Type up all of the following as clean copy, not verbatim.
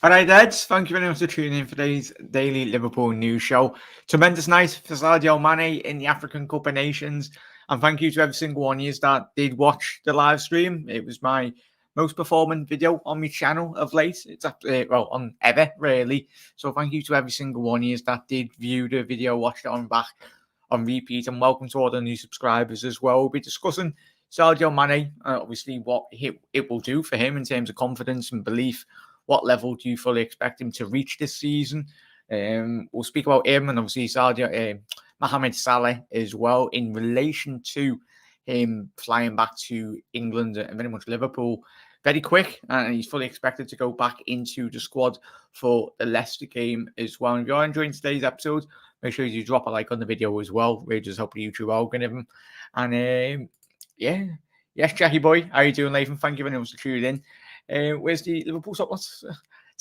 All right, lads. Thank you very much for tuning in for today's daily Liverpool news show. Tremendous night for Sadio Mane in the African Cup of Nations. And thank you to every single one of you that did watch the live stream. It was my most performing video on my channel of late. It's on ever, really. So thank you to every single one of you that did view the video, watched it on back, on repeat. And welcome to all the new subscribers as well. We'll be discussing Sadio Mane, obviously what it will do for him in terms of confidence and belief. What level do you fully expect him to reach this season? We'll speak about him and obviously Mohamed Salah as well in relation to him flying back to England and very much Liverpool very quick. And he's fully expected to go back into the squad for the Leicester game as well. And if you're enjoying today's episode, make sure you drop a like on the video as well. We just help the YouTube algorithm. And yes, Jackie boy, how you doing, Lathan? Thank you very much for tuning in. Where's the Liverpool top? It's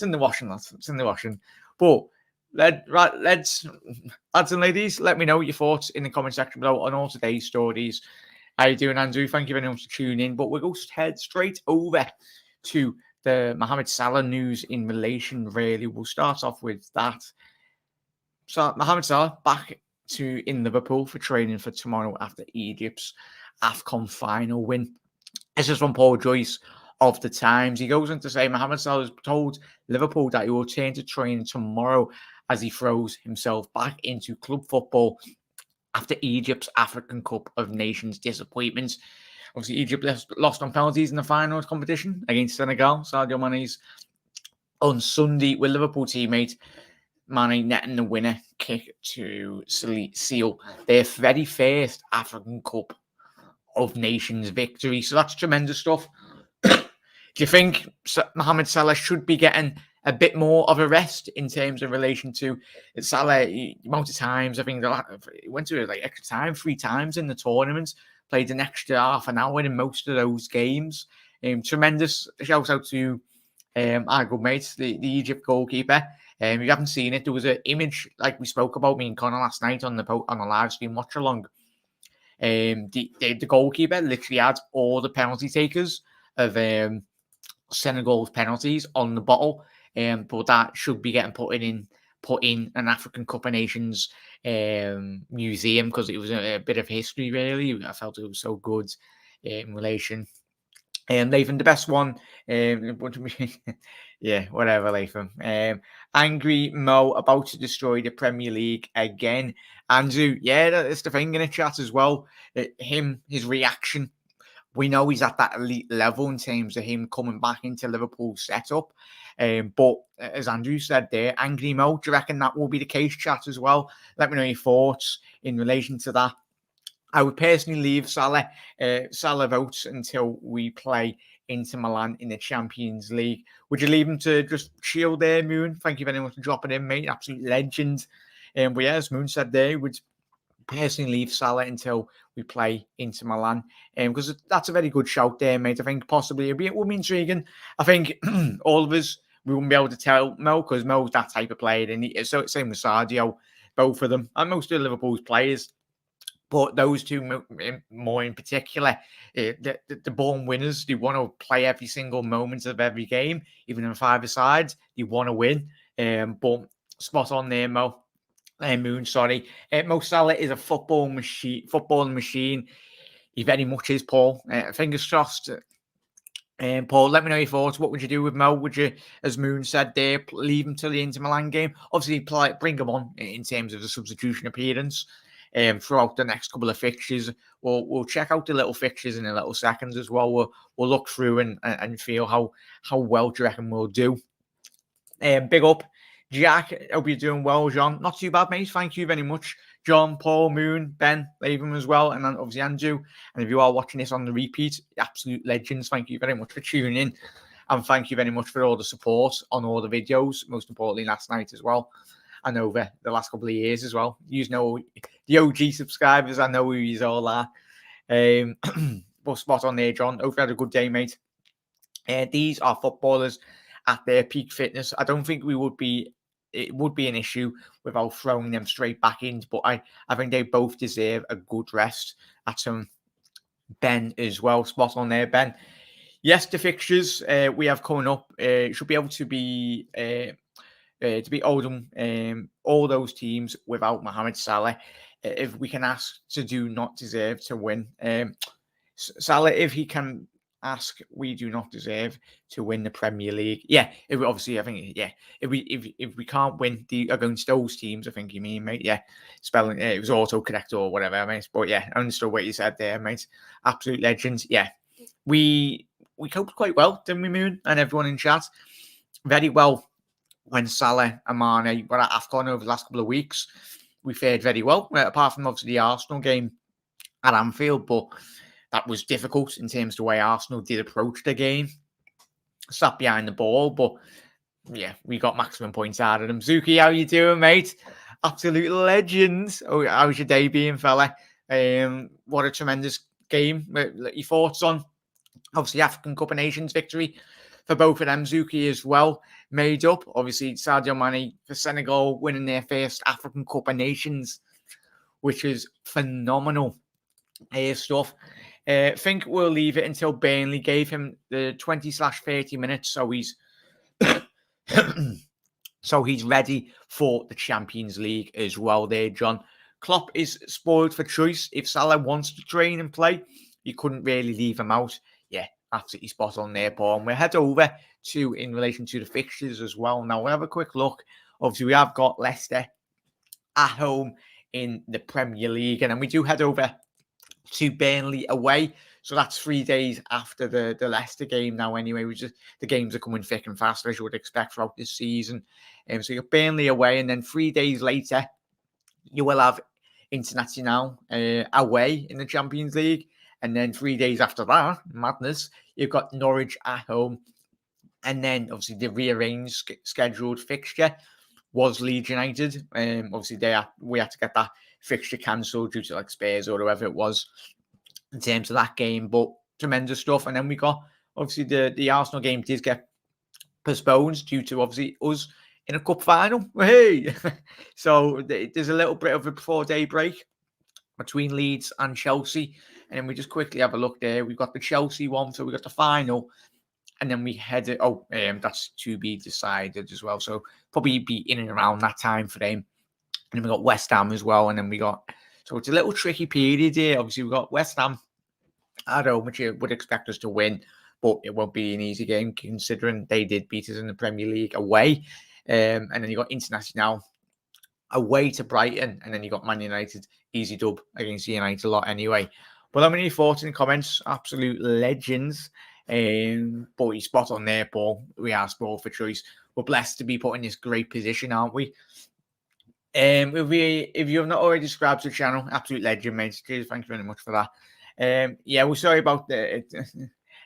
in the washing, lads. It's in the washing. But lads and ladies, let me know your thoughts in the comment section below on all today's stories. How you doing, Andrew? Thank you very much for tuning in. But we'll go head straight over to the Mohamed Salah news in relation, really. We'll start off with that. So Mohamed Salah back in Liverpool for training for tomorrow after Egypt's AFCON final win. This is from Paul Joyce of the Times. He goes on to say Mohamed Salah has told Liverpool that he will return to training tomorrow as he throws himself back into club football after Egypt's African Cup of Nations disappointments. Obviously, Egypt lost on penalties in the final competition against Senegal. Sadio Mane's on Sunday with Liverpool teammate Mane netting the winner kick to seal their very first African Cup of Nations victory. So that's tremendous stuff. Do you think Mohamed Salah should be getting a bit more of a rest in terms of relation to Salah? The amount of times, I think he went to like extra time 3 times in the tournament, played an extra half an hour in most of those games. Tremendous shout out to our good mate, the Egypt goalkeeper. If you haven't seen it, there was an image like we spoke about me and Connor last night on the live stream watch along. The goalkeeper literally had all the penalty takers of Senegal's penalties on the bottle, but that should be getting put in an African Cup of Nations museum because it was a bit of history, really. I felt it was so good in relation. Lathan, the best one. Yeah, whatever, Lathan. Angry Mo about to destroy the Premier League again. Andrew, yeah, that's the thing in the chat as well. His reaction. We know he's at that elite level in terms of him coming back into Liverpool's setup. But as Andrew said there, Angry Mo, do you reckon that will be the case, chat, as well? Let me know your thoughts in relation to that. I would personally leave Salah votes until we play Inter Milan in the Champions League. Would you leave him to just shield there, Moon? Thank you very much for dropping in, mate. Absolute legend. But yeah, as Moon said there, would personally leave Salah until we play Inter Milan, because that's a very good shout there, mate. I think possibly it would be intriguing. I think all of us, we wouldn't be able to tell Mo because Mo's that type of player, and so same with Sadio, both of them, and most of Liverpool's players. But those two more in particular, the born winners, they want to play every single moment of every game, even in 5-a-side. They want to win. But spot on there, Mo. Moon, sorry. Mo Salah is a footballing machine. He very much is, Paul. Fingers crossed. Paul, let me know your thoughts. What would you do with Mo? Would you, as Moon said there, leave him till the Inter Milan game? Obviously, bring him on in terms of the substitution appearance throughout the next couple of fixtures. We'll check out the little fixtures in a little seconds as well. We'll look through and feel how well do you reckon we'll do. Big up. Jack, hope you're doing well, John. Not too bad, mate. Thank you very much. John, Paul, Moon, Ben, Latham as well, and then obviously Andrew. And if you are watching this on the repeat, absolute legends, thank you very much for tuning in. And thank you very much for all the support on all the videos, most importantly last night as well, and over the last couple of years as well. You know, the OG subscribers, I know who you all are. But spot on there, John. Hope you had a good day, mate. These are footballers at their peak fitness. I don't think it would be an issue without throwing them straight back in, but I think they both deserve a good rest. That's Ben as well. Spot on there, Ben. yes, the fixtures we have coming up should be able to be Oldham, all those teams without Mohamed Salah. If we can ask to do not deserve to win, Salah, if he can ask, we do not deserve to win the Premier League. Yeah, obviously, I think, yeah, if we can't win against those teams, I think you mean, mate. Yeah, spelling it was autocorrect or whatever, mate. But yeah, I understood what you said there, mate. Absolute legends. Yeah, we coped quite well, didn't we, Moon? And everyone in chat, very well. When Salah and Mane were at AFCON over the last couple of weeks, we fared very well, apart from obviously the Arsenal game at Anfield, but that was difficult in terms of the way Arsenal did approach the game. Sat behind the ball, but yeah, we got maximum points out of them. Zuki, how you doing, mate? Absolute legends. Oh, how's your day being, fella? What a tremendous game. Your thoughts on, obviously, African Cup of Nations victory for both of them. Zuki as well made up. Obviously, Sadio Mane for Senegal winning their first African Cup of Nations, which is phenomenal stuff. I think we'll leave it until Burnley gave him the 20/30 minutes, so he's so he's ready for the Champions League as well there, John. Klopp is spoiled for choice. If Salah wants to train and play, you couldn't really leave him out. Yeah, absolutely spot on there, Paul. And we'll head over to in relation to the fixtures as well. Now, we'll have a quick look. Obviously, we have got Leicester at home in the Premier League, and then we do head over to Burnley away. So that's 3 days after the Leicester game now anyway. The games are coming thick and fast, as you would expect throughout this season. So you got Burnley away, and then 3 days later, you will have International away in the Champions League. And then 3 days after that, madness, you've got Norwich at home. And then, obviously, the rearranged scheduled fixture was Leeds United. Obviously, we had to get that fixture cancelled due to like Spurs or whoever it was in terms of that game. But tremendous stuff. And then we got, obviously, the Arsenal game did get postponed due to, obviously, us in a cup final. Hey! So there's a little bit of a 4-day break between Leeds and Chelsea. And then we just quickly have a look there. We've got the Chelsea one, so we got the final. And then we headed, that's to be decided as well. So probably be in and around that time frame. And then we got West Ham as well. And then so it's a little tricky period here. Obviously, we got West Ham at home, which you would expect us to win. But it won't be an easy game considering they did beat us in the Premier League away. And then you got International away to Brighton. And then you got Man United, easy dub against United a lot anyway. But how many thoughts and comments? Absolute legends. But he's spot on there, Paul. We are spoiled for choice. We're blessed to be put in this great position, aren't we? If you have not already subscribed to the channel, absolute legend, mate. Cheers, thank you very much for that. Yeah, we're sorry about the.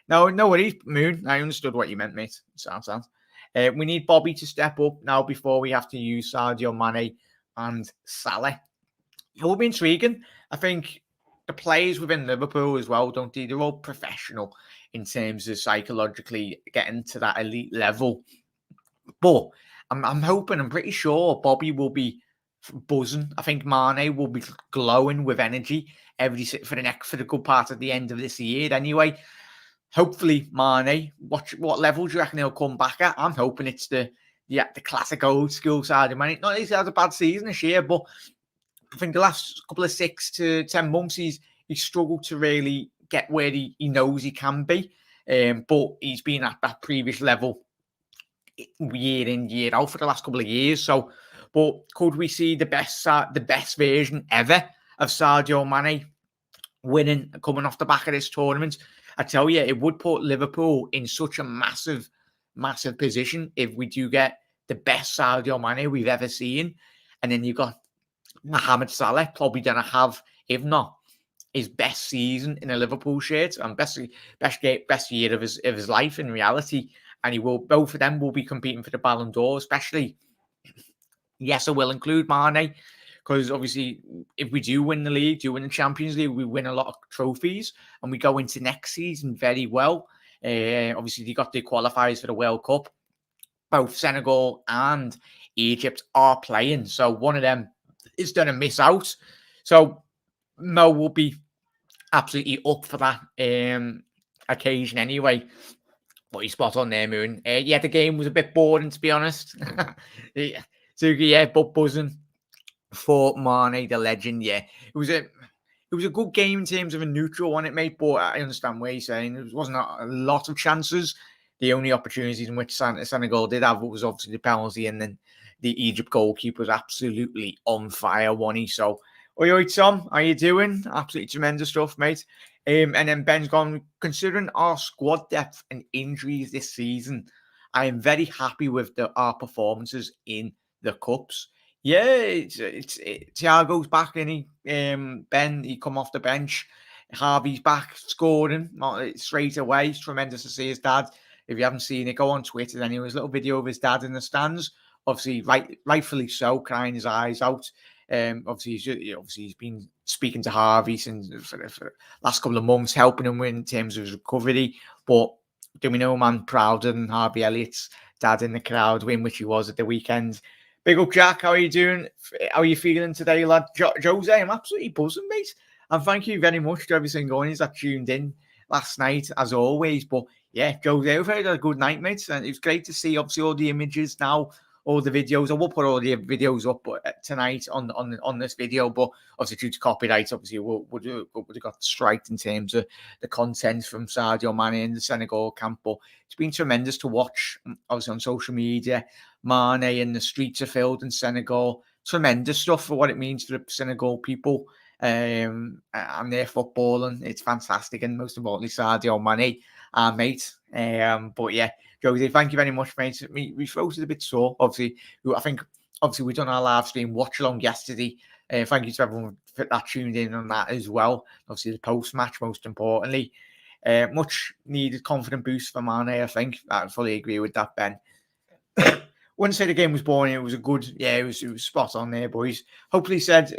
No worries, Moon. I understood what you meant, mate. Sounds. We need Bobby to step up now before we have to use Sadio Mane and Salah. It will be intriguing. I think the players within Liverpool as well, don't they? They're all professional in terms of psychologically getting to that elite level. But I'm hoping, I'm pretty sure Bobby will be buzzing. I think Mane will be glowing with energy for the good part of the end of this year anyway. Hopefully, Mane, what level do you reckon he'll come back at? I'm hoping it's the classic old school side of Mane. Not that he's had a bad season this year, but I think the last couple of 6 to 10 months, he's struggled to really get where he knows he can be. But he's been at that previous level year in, year out for the last couple of years. So, but could we see the best version ever of Sadio Mane winning, coming off the back of this tournament? I tell you, it would put Liverpool in such a massive, massive position if we do get the best Sadio Mane we've ever seen. And then you've got Mohamed Salah probably going to have, if not his best season in a Liverpool shirt and best year of his life in reality. And both of them will be competing for the Ballon d'Or, especially. Yes, I will include Mane, because obviously if we do win the league, do win the Champions League, we win a lot of trophies and we go into next season very well. Obviously, they got the qualifiers for the World Cup. Both Senegal and Egypt are playing, so one of them is going to miss out. So Mo will be absolutely up for that. And occasion anyway. But he's spot on there, Moon. Yeah, the game was a bit boring, to be honest. Yeah, so yeah, but buzzing for Mane, the legend. Yeah, it was a good game in terms of a neutral one, it made. But I understand what you're saying. There wasn't a lot of chances. The only opportunities in which Senegal did have was obviously the penalty, and then the Egypt goalkeeper was absolutely on fire, wasn't he? So, oi, Tom, how you doing? Absolutely tremendous stuff, mate. And then Ben's gone, considering our squad depth and injuries this season, I am very happy with our performances in the Cups. Yeah, Thiago's back, and Ben, he come off the bench. Harvey's back scoring straight away. It's tremendous to see his dad. If you haven't seen it, go on Twitter. Then there was a little video of his dad in the stands. Obviously, rightfully so, crying his eyes out. Obviously, he's been speaking to Harvey since for the last couple of months, helping him in terms of his recovery. But do we know, man, prouder than Harvey Elliott's dad in the crowd, in which he was at the weekend. Big up, Jack. How are you doing? How are you feeling today, lad? Jose, I'm absolutely buzzing, mate. And thank you very much to every single one that tuned in last night, as always. But yeah, Jose, I've had a good night, mate. And it was great to see, obviously, all the images now, all the videos. I will put all the videos up tonight on this video, but obviously due to copyright, obviously would have got striked in terms of the content from Sadio Mane in the Senegal camp. But it's been tremendous to watch, obviously on social media. Mane and the streets are filled in Senegal. Tremendous stuff for what it means for the Senegal people and their footballing. It's fantastic, and most importantly, Sadio Mane, our mate. But yeah, Josie, thank you very much, mate. We throat is a bit sore. Obviously, I think we done our live stream watch along yesterday. Thank you to everyone that tuned in on that as well. Obviously, the post match, most importantly, much needed confident boost for Mane. I think I fully agree with that, Ben. Wouldn't say the game was boring. It was a good, it was spot on there, boys. Hopefully, said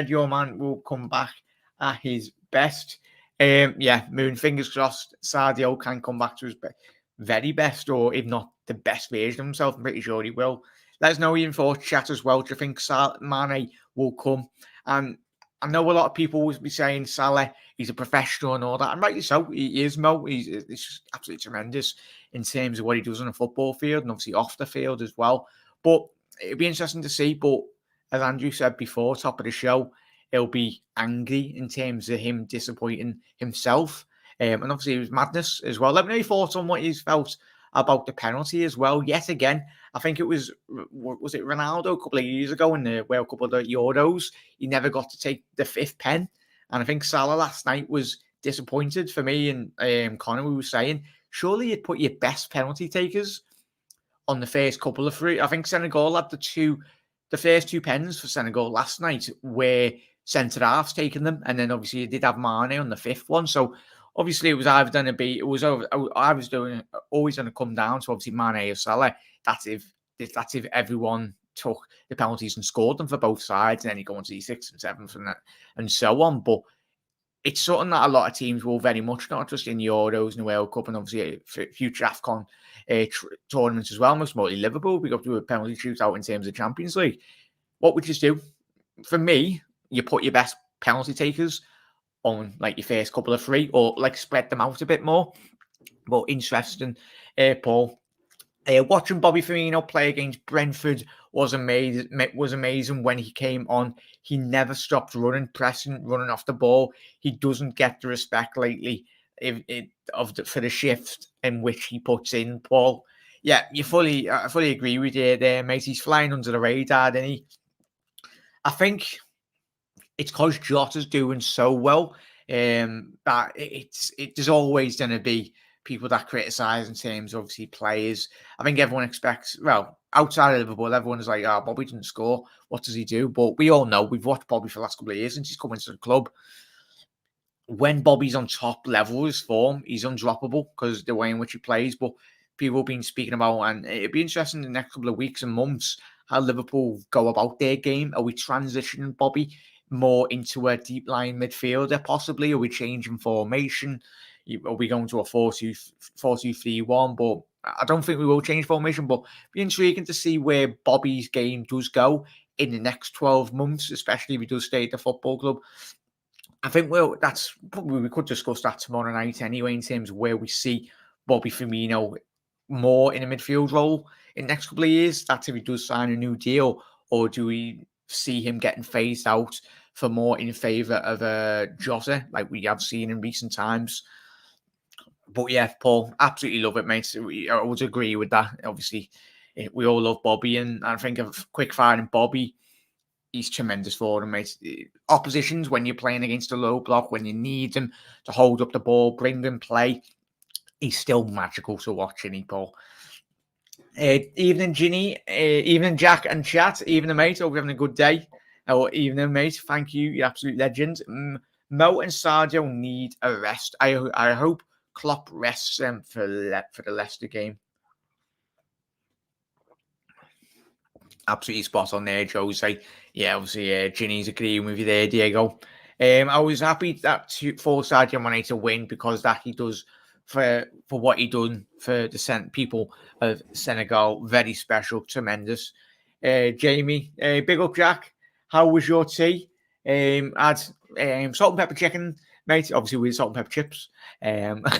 your man will come back at his best. Moon, fingers crossed. Sadio can come back to his very best, or if not the best version of himself. I'm pretty sure he will. Let us know your thoughts, chat as well. Do you think Mane will come? And I know a lot of people will be saying Salah, he's a professional and all that. And rightly so, he is, Mo. He's just absolutely tremendous in terms of what he does on a football field and obviously off the field as well. But it'll be interesting to see. But as Andrew said before, top of the show, he'll be angry in terms of him disappointing himself. And obviously it was madness as well. Let me know your thoughts on what he's felt about the penalty as well. Yet again, I think it was it Ronaldo a couple of years ago in the World Cup of the Euros. He never got to take the fifth pen. And I think Salah last night was disappointed for me. And Connor, we were saying, surely you'd put your best penalty takers on the first couple of three. I think Senegal had the first two pens for Senegal last night where centre-halves taking them. And then obviously you did have Mane on the fifth one. So obviously it was either going to be, always going to come down to obviously Mane or Salah. That's if everyone took the penalties and scored them for both sides, and then you go on to the sixth and seventh and so on. But it's something that a lot of teams will very much, not just in the Euros and the World Cup, and obviously future AFCON tournaments as well, most mostly Liverpool. We got to do a penalty shootout in terms of Champions League. What would you do? For me, you put your best penalty takers on like your first couple of three, or like spread them out a bit more. But interesting, Paul. Watching Bobby Firmino play against Brentford was amazing when he came on. He never stopped running, pressing, running off the ball. He doesn't get the respect lately for the shift in which he puts in, Paul. Yeah, I fully agree with you there, mate. He's flying under the radar, and I think it's because Jota's doing so well. That there's always going to be people that criticise in terms of obviously players. I think everyone expects, well, outside of Liverpool, everyone is like, Bobby didn't score. What does he do? But we all know, we've watched Bobby for the last couple of years since he's come into the club. When Bobby's on top level of his form, he's undroppable because of the way in which he plays. But people have been speaking about, and it'd be interesting in the next couple of weeks and months, how Liverpool go about their game. Are we transitioning Bobby more into a deep line midfielder, possibly? Are we changing formation? Are we going to a 4-2-3-1? But I don't think we will change formation. But it'd be intriguing to see where Bobby's game does go in the next 12 months, especially if he does stay at the football club. I think that's probably we could discuss that tomorrow night anyway in terms of where we see Bobby Firmino more in a midfield role in the next couple of years. That's if he does sign a new deal, or do we see him getting phased out for more in favour of Jota like we have seen in recent times? But yeah, Paul, absolutely love it, mate. I would agree with that. Obviously, we all love Bobby, and I think of quick fire and Bobby. He's tremendous for them, mate. Oppositions, when you're playing against a low block, when you need them to hold up the ball, bring them play, he's still magical to watch, isn't he, Paul? Evening, Ginny. Evening, Jack and chat. Evening, mate. Hope you're having a good day. Oh, evening, mate. Thank you. You're absolute legend. Mo and Sadio need a rest. I hope Klopp rests them for the Leicester game. Absolutely spot on there, Jose. Yeah, obviously, Ginny's agreeing with you there, Diego. I was happy for Sadio Mane to win because that he does for what he done for the people of Senegal. Very special, tremendous. Jamie, big up, Jack. How was your tea? Had salt and pepper chicken, mate. Obviously, with salt and pepper chips.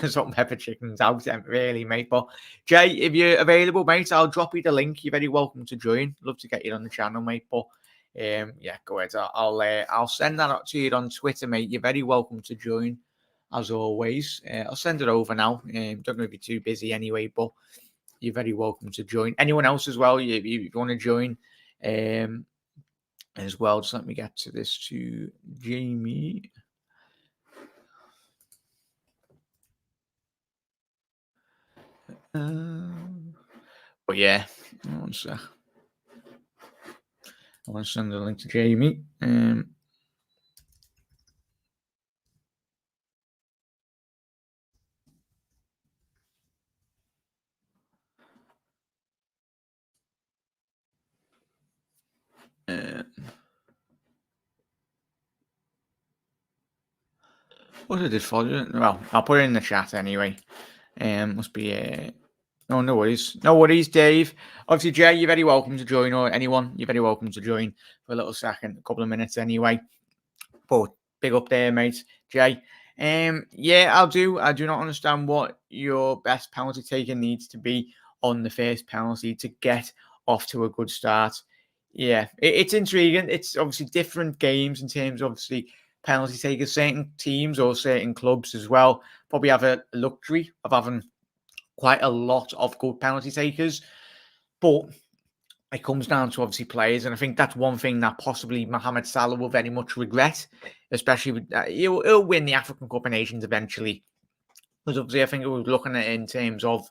Salt and pepper chicken's out, really, mate. But Jay, if you're available, mate, I'll drop you the link. You're very welcome to join. Love to get you on the channel, mate. But yeah, go ahead. I'll send that out to you on Twitter, mate. You're very welcome to join, as always. I'll send it over now. Don't know if you're too busy anyway, but you're very welcome to join. Anyone else as well, if you want to join as well, just let me get to this to Jamie. But yeah, one sec. I want to send the link to Jamie. What did I did for you? Well, I'll put it in the chat anyway. Must be no worries. No worries, Dave. Obviously, Jay, you're very welcome to join, or anyone, you're very welcome to join for a little second, a couple of minutes anyway. But big up there, mate. Jay. Yeah, I'll do. I do not understand what your best penalty taker needs to be on the first penalty to get off to a good start. Yeah, it's intriguing. It's obviously different games in terms of obviously penalty takers. Certain teams or certain clubs as well probably have a luxury of having quite a lot of good penalty takers. But it comes down to obviously players, and I think that's one thing that possibly Mohamed Salah will very much regret, especially with he'll win the African Cup of Nations eventually. Because obviously, I think we were looking at it in terms of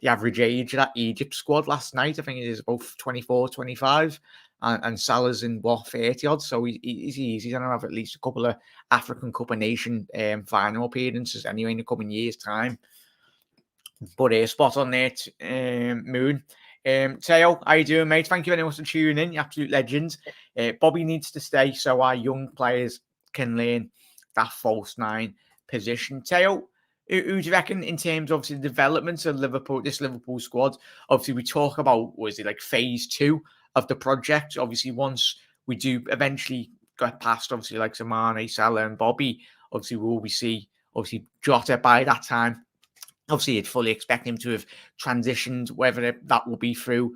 the average age of that Egypt squad last night. I think it is about 24, 25, and Salah's in what 30 odd. So he's going to have at least a couple of African Cup of Nation final appearances anyway in the coming years' time. But spot on there, Moon. Teo, how you doing, mate? Thank you very much for tuning in. You absolute legend. Bobby needs to stay so our young players can learn that false nine position. Teo, who do you reckon in terms of obviously the development of this Liverpool squad? Obviously, we talk about, was it like phase 2 of the project? Obviously, once we do eventually get past, obviously, like Mane, Salah, and Bobby, obviously, will we see, obviously, Jota by that time? Obviously, you'd fully expect him to have transitioned, whether that will be through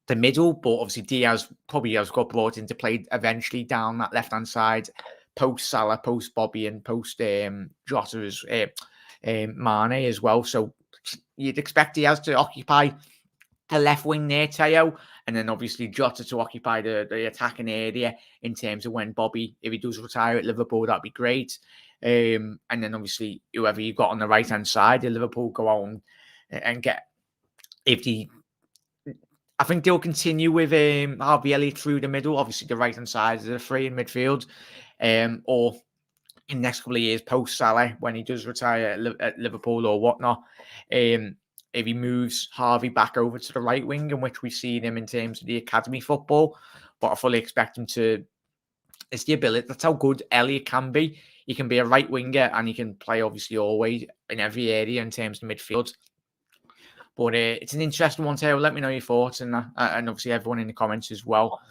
the middle, but obviously Diaz probably has got brought into play eventually down that left-hand side, post Salah, post Bobby, and post Jota as Mane as well. So you'd expect Diaz to occupy the left wing there, Teo, and then obviously Jota to occupy the attacking area in terms of when Bobby, if he does retire at Liverpool, that'd be great. And then obviously whoever you've got on the right hand side, the Liverpool go on and get I think they'll continue with Harvey Elliott through the middle. Obviously, the right hand side is a free in midfield, or in the next couple of years post Salah when he does retire at Liverpool or whatnot. If he moves Harvey back over to the right wing, in which we've seen him in terms of the academy football, but I fully expect him to. It's the ability. That's how good Elliott can be. He can be a right winger and he can play obviously always in every area in terms of midfield. But it's an interesting one, Taylor. Let me know your thoughts and obviously everyone in the comments as well.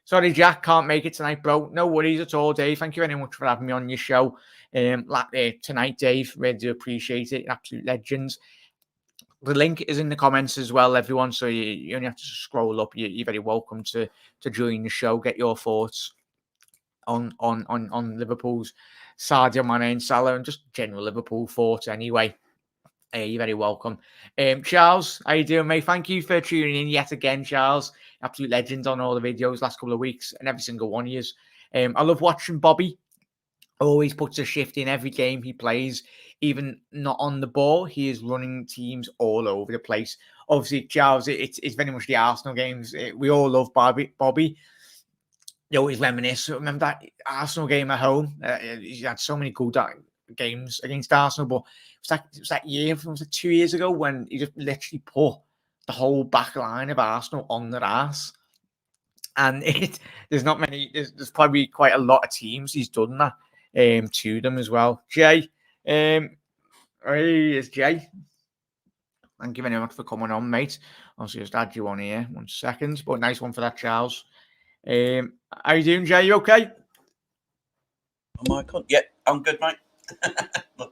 Sorry, Jack, can't make it tonight, bro. No worries at all, Dave. Thank you very much for having me on your show tonight, Dave. Really do appreciate it. Absolute legends. The link is in the comments as well, everyone. So you only have to scroll up. You're very welcome to join the show. Get your thoughts on Liverpool's Sadio Mane and Salah, and just general Liverpool thoughts anyway. You're very welcome. Charles, how you doing, mate? Thank you for tuning in yet again, Charles. Absolute legend on all the videos last couple of weeks and every single one of you. I love watching Bobby. Always puts a shift in every game he plays, even not on the ball. He is running teams all over the place. Obviously, Charles, it's very much the Arsenal games. We all love Bobby. You always reminisce. Remember that Arsenal game at home? He had so many good games against Arsenal, but it was that year, it was like 2 years ago, when he just literally put the whole back line of Arsenal on their ass. And there's not many. There's probably quite a lot of teams he's done that to them as well. Jay, hey, it's Jay. Thank you very much for coming on, mate. I'll just add you on here. 1 second, but nice one for that, Charles. How you doing, Jay? You okay? Am I on? Yeah, I'm good, mate.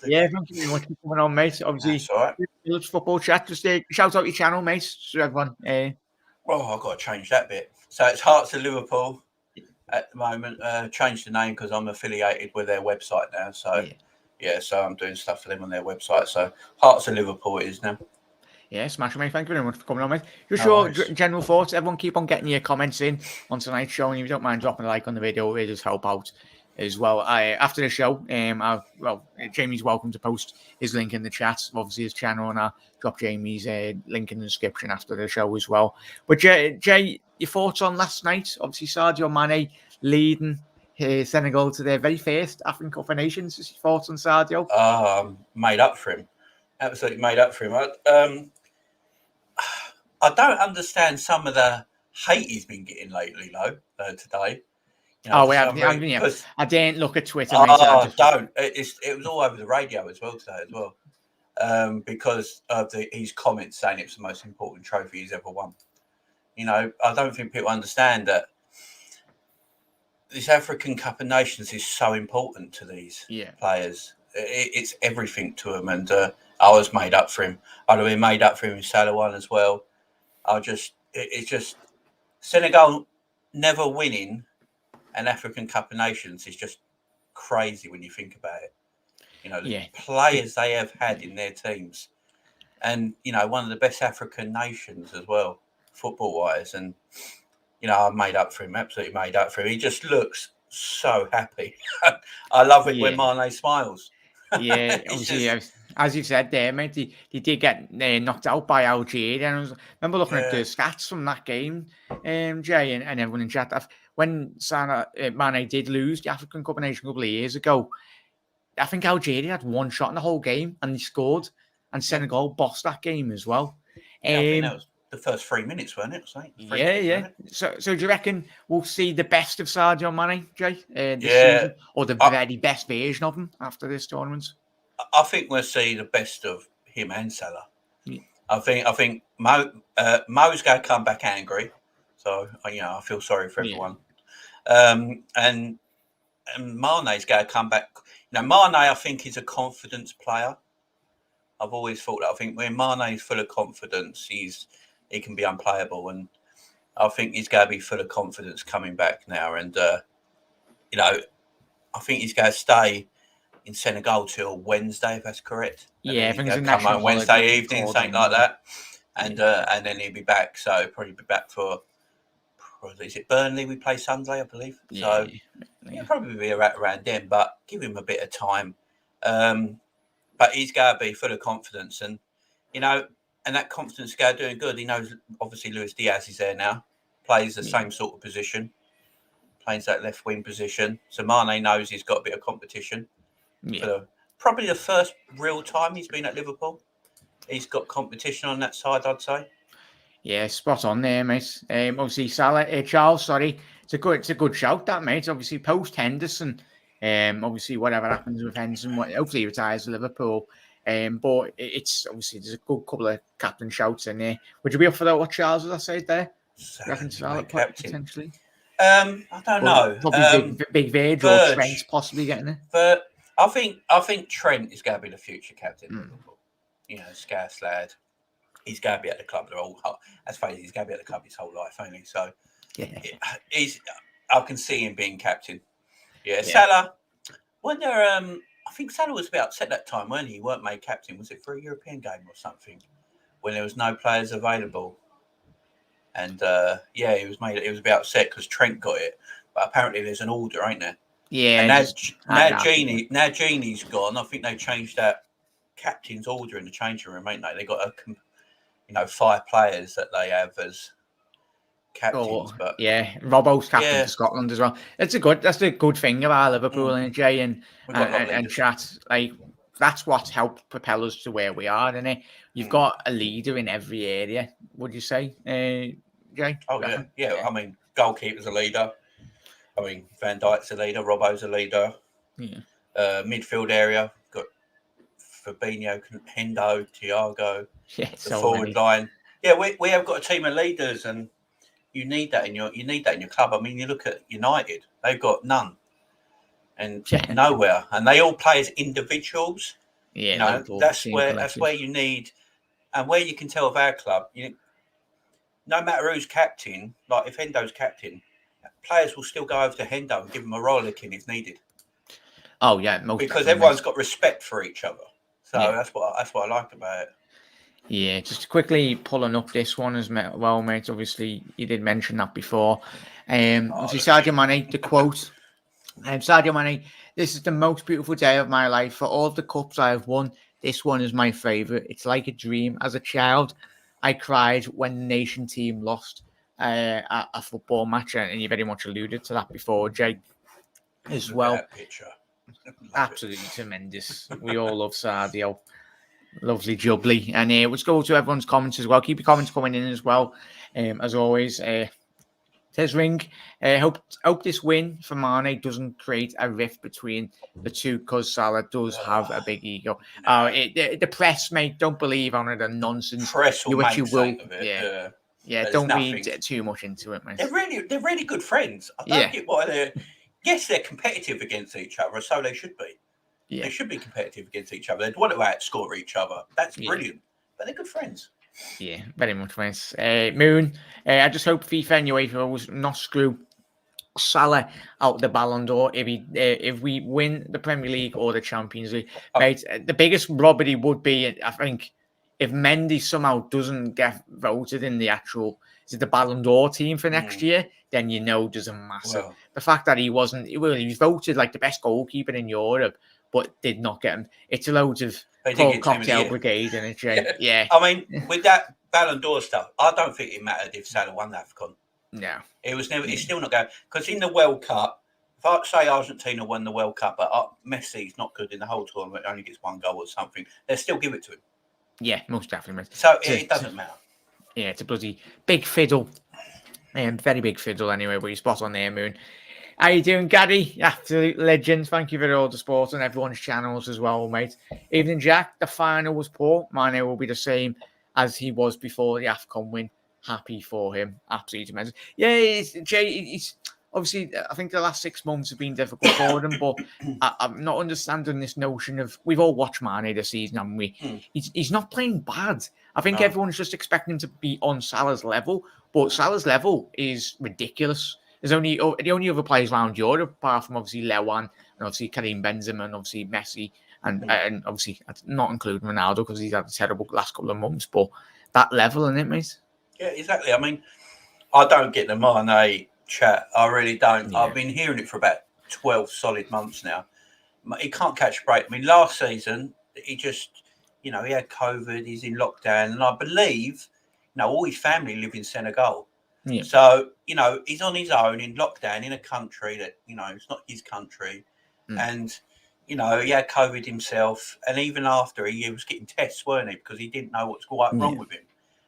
Yeah, thank you very much for coming on, mate. Obviously, that's all right. Village Football Chat. Just shout out your channel, mate, so everyone. Well, I've got to change that bit. So it's Hearts of Liverpool at the moment. Changed the name because I'm affiliated with their website now. So yeah, so I'm doing stuff for them on their website. So Hearts of Liverpool it is now. Yeah, smash mate. Thank you very much for coming on, mate. Just your general thoughts. Everyone keep on getting your comments in on tonight's show, and if you don't mind dropping a like on the video, it does help out as well. After the show, Jamie's welcome to post his link in the chat, obviously his channel, and I'll drop Jamie's link in the description after the show as well. But Jay, your thoughts on last night? Obviously, Sadio Mane leading Senegal to their very first African Cup of Nations. Your thoughts on Sadio? Made up for him. Absolutely made up for him. I don't understand some of the hate he's been getting lately, though, today. You know, we haven't. I didn't look at Twitter. Don't. It was all over the radio as well today, as well, because of his comments saying it's the most important trophy he's ever won. You know, I don't think people understand that this African Cup of Nations is so important to these players. It's everything to them, and I was made up for him. I'd have been made up for him in Salah one as well. It's just Senegal never winning an African Cup of Nations is just crazy when you think about it. You know, the players they have had in their teams, and you know, one of the best African nations as well, football-wise. And you know, I made up for him, absolutely made up for him. He just looks so happy. I love it when Mane smiles. Yeah, obviously, as you said there, mate, he did get knocked out by Algeria. And I remember looking at the stats from that game, Jay, and everyone in chat. When Mane did lose the African Cup of Nations a couple of years ago, I think Algeria had one shot in the whole game and they scored, and Senegal bossed that game as well. I think that was the first 3 minutes, wasn't it? So do you reckon we'll see the best of Sadio Mane, Jay, this season, or the very best version of him after this tournament? I think we'll see the best of him and Salah. Yeah. I think Mo's going to come back angry, so you know I feel sorry for everyone. And Mane's going to come back. Now Mane, I think, is a confidence player. I've always thought that. I think when Mane is full of confidence, he can be unplayable, and I think he's going to be full of confidence coming back now. And you know, I think he's going to stay in Senegal till Wednesday, if that's correct. Yeah, I think he'll come on Wednesday evening, something like that, and then he'll be back. So probably be back for. Is it Burnley? We play Sunday, I believe. So he'll probably be around then, but give him a bit of time. But he's going to be full of confidence, and you know. And that confidence guy doing good. He knows, obviously, Luis Diaz is there now. Plays the same sort of position. Plays that left wing position. So Mane knows he's got a bit of competition. Yeah. Probably the first real time he's been at Liverpool. He's got competition on that side, I'd say. Yeah, spot on there, mate. Obviously, Salah, Charles, sorry. It's a good shout, that, mate. Obviously, post Henderson. Obviously, whatever happens with Henderson, hopefully he retires to Liverpool. But it's obviously there's a good couple of captain shouts in there. Would you be up for that? What Charles was I said there? Captain. Potentially. I don't know. Probably big Verge or Trent possibly getting it. But I think Trent is going to be the future captain of Liverpool. You know, Scouse lad. He's going to be at the club he's going to be at the club his whole life, only. So I can see him being captain. Yeah. Salah. When I think Salah was a bit upset that time, weren't he? He weren't made captain. Was it for a European game or something? When there was no players available. And he was a bit upset because Trent got it. But apparently there's an order, ain't there? Yeah. And now Genie's gone. I think they changed that captain's order in the changing room, ain't they? They got 5 players that they have as captains. But Robbo's captain for Scotland as well. That's a good thing about Liverpool and Jay and chat. Like that's what's helped propel us to where we are, isn't it? You've got a leader in every area. Would you say, Jay? Oh yeah. I mean, goalkeeper's a leader. I mean, Van Dijk's a leader. Robbo's a leader. Yeah. Midfield area got Fabinho, Hendo, Thiago. Yeah, the forward line. Yeah, we have got a team of leaders, and you need that in your club. I mean, you look at United; they've got none, and nowhere, and they all play as individuals. Yeah, that's where you need, and where you can tell of our club. No matter who's captain, like if Hendo's captain, players will still go over to Hendo and give him a rollicking if needed. Oh yeah, because everyone's got respect for each other. So that's what I like about it. Yeah, just quickly pulling up this one as well, mate. Obviously, you did mention that before. Sadio Mane, the quote. Sadio Mane, this is the most beautiful day of my life. For all of the cups I have won, this one is my favourite. It's like a dream. As a child, I cried when the nation team lost a football match, and you very much alluded to that before, Jake, as well. That picture. Absolutely tremendous. We all love Sadio. Lovely jubbly. And let's go to everyone's comments as well. Keep your comments coming in as well. As always, says Ring. Hope this win for Mane doesn't create a rift between the two, because Salah does have a big ego. The press, mate, don't believe on it and nonsense. Press will make sense of it. Yeah, don't read too much into it, mate. They're really good friends. I don't get why they're. Yes, they're competitive against each other, so they should be. Yeah. They should be competitive against each other. They'd want to outscore each other. That's brilliant. But they're good friends. Yeah, very much, mate. Moon, I just hope FIFA and UEFA will not screw Salah out the Ballon d'Or if we win the Premier League or the Champions League. Mate, the biggest robbery would be, I think, if Mendy somehow doesn't get voted in the actual the Ballon d'Or team for next year, then there's a massive... Well, the fact that he was voted like the best goalkeeper in Europe, but did not get him. It's a load of cocktail brigade in it, yeah. I mean, with that Ballon d'Or stuff, I don't think it mattered if Salah won the AFCON. No. It was never. It's still not going, because in the World Cup, if I say Argentina won the World Cup, but Messi's not good in the whole tournament, only gets one goal or something, they'll still give it to him. Yeah, most definitely. So it doesn't matter. Yeah, it's a bloody big fiddle. Very big fiddle anyway, but you're spot on there, Moon. How you doing, Gaddy? Absolute legend. Thank you for all the support on everyone's channels as well, mate. Evening, Jack. The final was poor. Mane will be the same as he was before the AFCON win. Happy for him. Absolutely tremendous. Yeah, Jay, obviously, I think the last 6 months have been difficult for him, but I'm not understanding this notion of... We've all watched Mane this season, haven't we? He's not playing bad. I think everyone's just expecting him to be on Salah's level, but Salah's level is ridiculous. There's the only other players around Europe, apart from obviously Lewan and obviously Karim Benzema and obviously Messi, and obviously not including Ronaldo because he's had a terrible last couple of months, but that level, isn't it, mate? Yeah, exactly. I mean, I don't get the Mane chat. I really don't. Yeah. I've been hearing it for about 12 solid months now. He can't catch a break. I mean, last season, he just, he had COVID, he's in lockdown, and I believe, all his family live in Senegal. Yeah. So, he's on his own in lockdown in a country that, it's not his country. And, he had COVID himself. And even after, he was getting tests, weren't he? Because he didn't know what's quite wrong with him.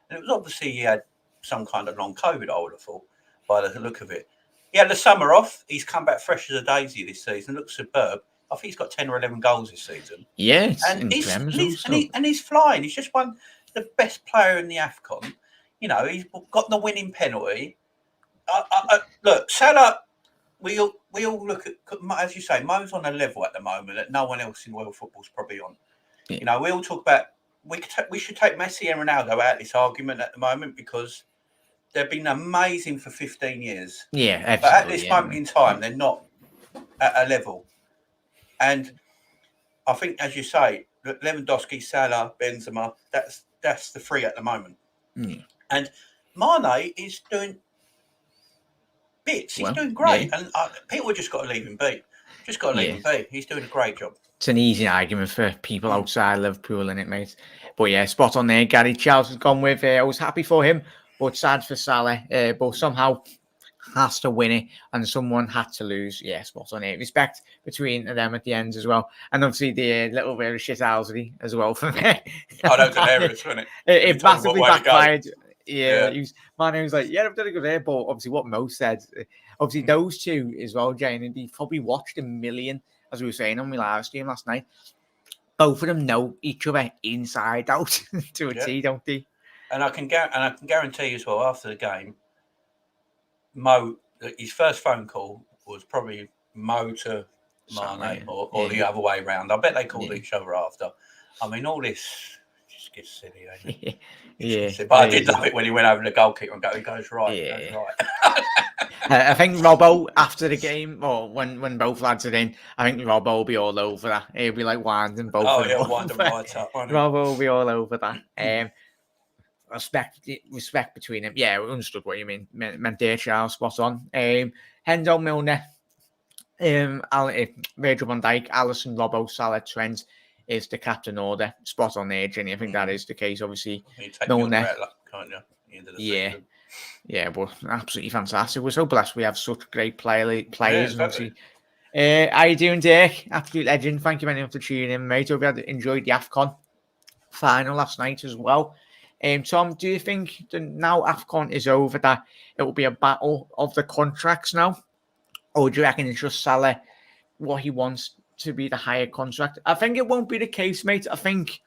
And it was obviously he had some kind of long COVID, I would have thought, by the look of it. He had the summer off. He's come back fresh as a daisy this season. Looks superb. I think he's got 10 or 11 goals this season. Yeah, and he's flying. He's just the best player in the AFCON. He's got the winning penalty. Look, Salah. We all look at, as you say, Mo's on a level at the moment that no one else in world football's probably on. Yeah. You know, we all talk about we should take Messi and Ronaldo out of this argument at the moment because they've been amazing for 15 years. Yeah, absolutely. But at this moment in time, they're not at a level. And I think, as you say, Lewandowski, Salah, Benzema, that's the three at the moment. Mm. And Mane is doing bits. He's doing great. Yeah. And people just got to leave him be. Just got to leave him be. He's doing a great job. It's an easy argument for people outside Liverpool, isn't it, mate? But yeah, spot on there. Gary Charles has gone with. I was happy for him, but sad for Salah. But somehow has to win it, and someone had to lose. Yeah, spot on it. Respect between them at the end as well, and obviously the little bit of shithousery as well for me. Oh, that was hilarious, wasn't it? It massively backfired. Yeah, he was like, yeah, I've done a good there, but obviously what Mo said, obviously those two as well, Jane, and he probably watched a million, as we were saying on my live stream last night. Both of them know each other inside out to a T, don't they? And I can guarantee you as well, after the game, Mo, his first phone call was probably Mo to Mane or the other way around. I bet they called each other after. I mean, all this just gets silly, ain't it? Yeah. But I did love it when he went over the goalkeeper and he goes right. Yeah. Right. I think Robbo, after the game, or when both lads are in, I think Robbo will be all over that. He'll be like winding both of them. Wind them right up. Robbo will be all over that. Respect between them. Yeah, we understood what you mean. Meant there, Charles, spot on. Hendo, Milner, Virgil van Dijk, Alisson, Robbo, Salah, Trent is the captain order. Spot on there, Jenny. I think that is the case, obviously. Milner. Yeah, but absolutely fantastic. We're so blessed we have such great players. Yeah, exactly. How you doing, Dirk? Absolute legend. Thank you very much for tuning in, mate. Hope you enjoyed the AFCON final last night as well. Tom, do you think that now AFCON is over that it will be a battle of the contracts now? Or do you reckon it's just Salah, what he wants to be the higher contract? I think it won't be the case, mate. I think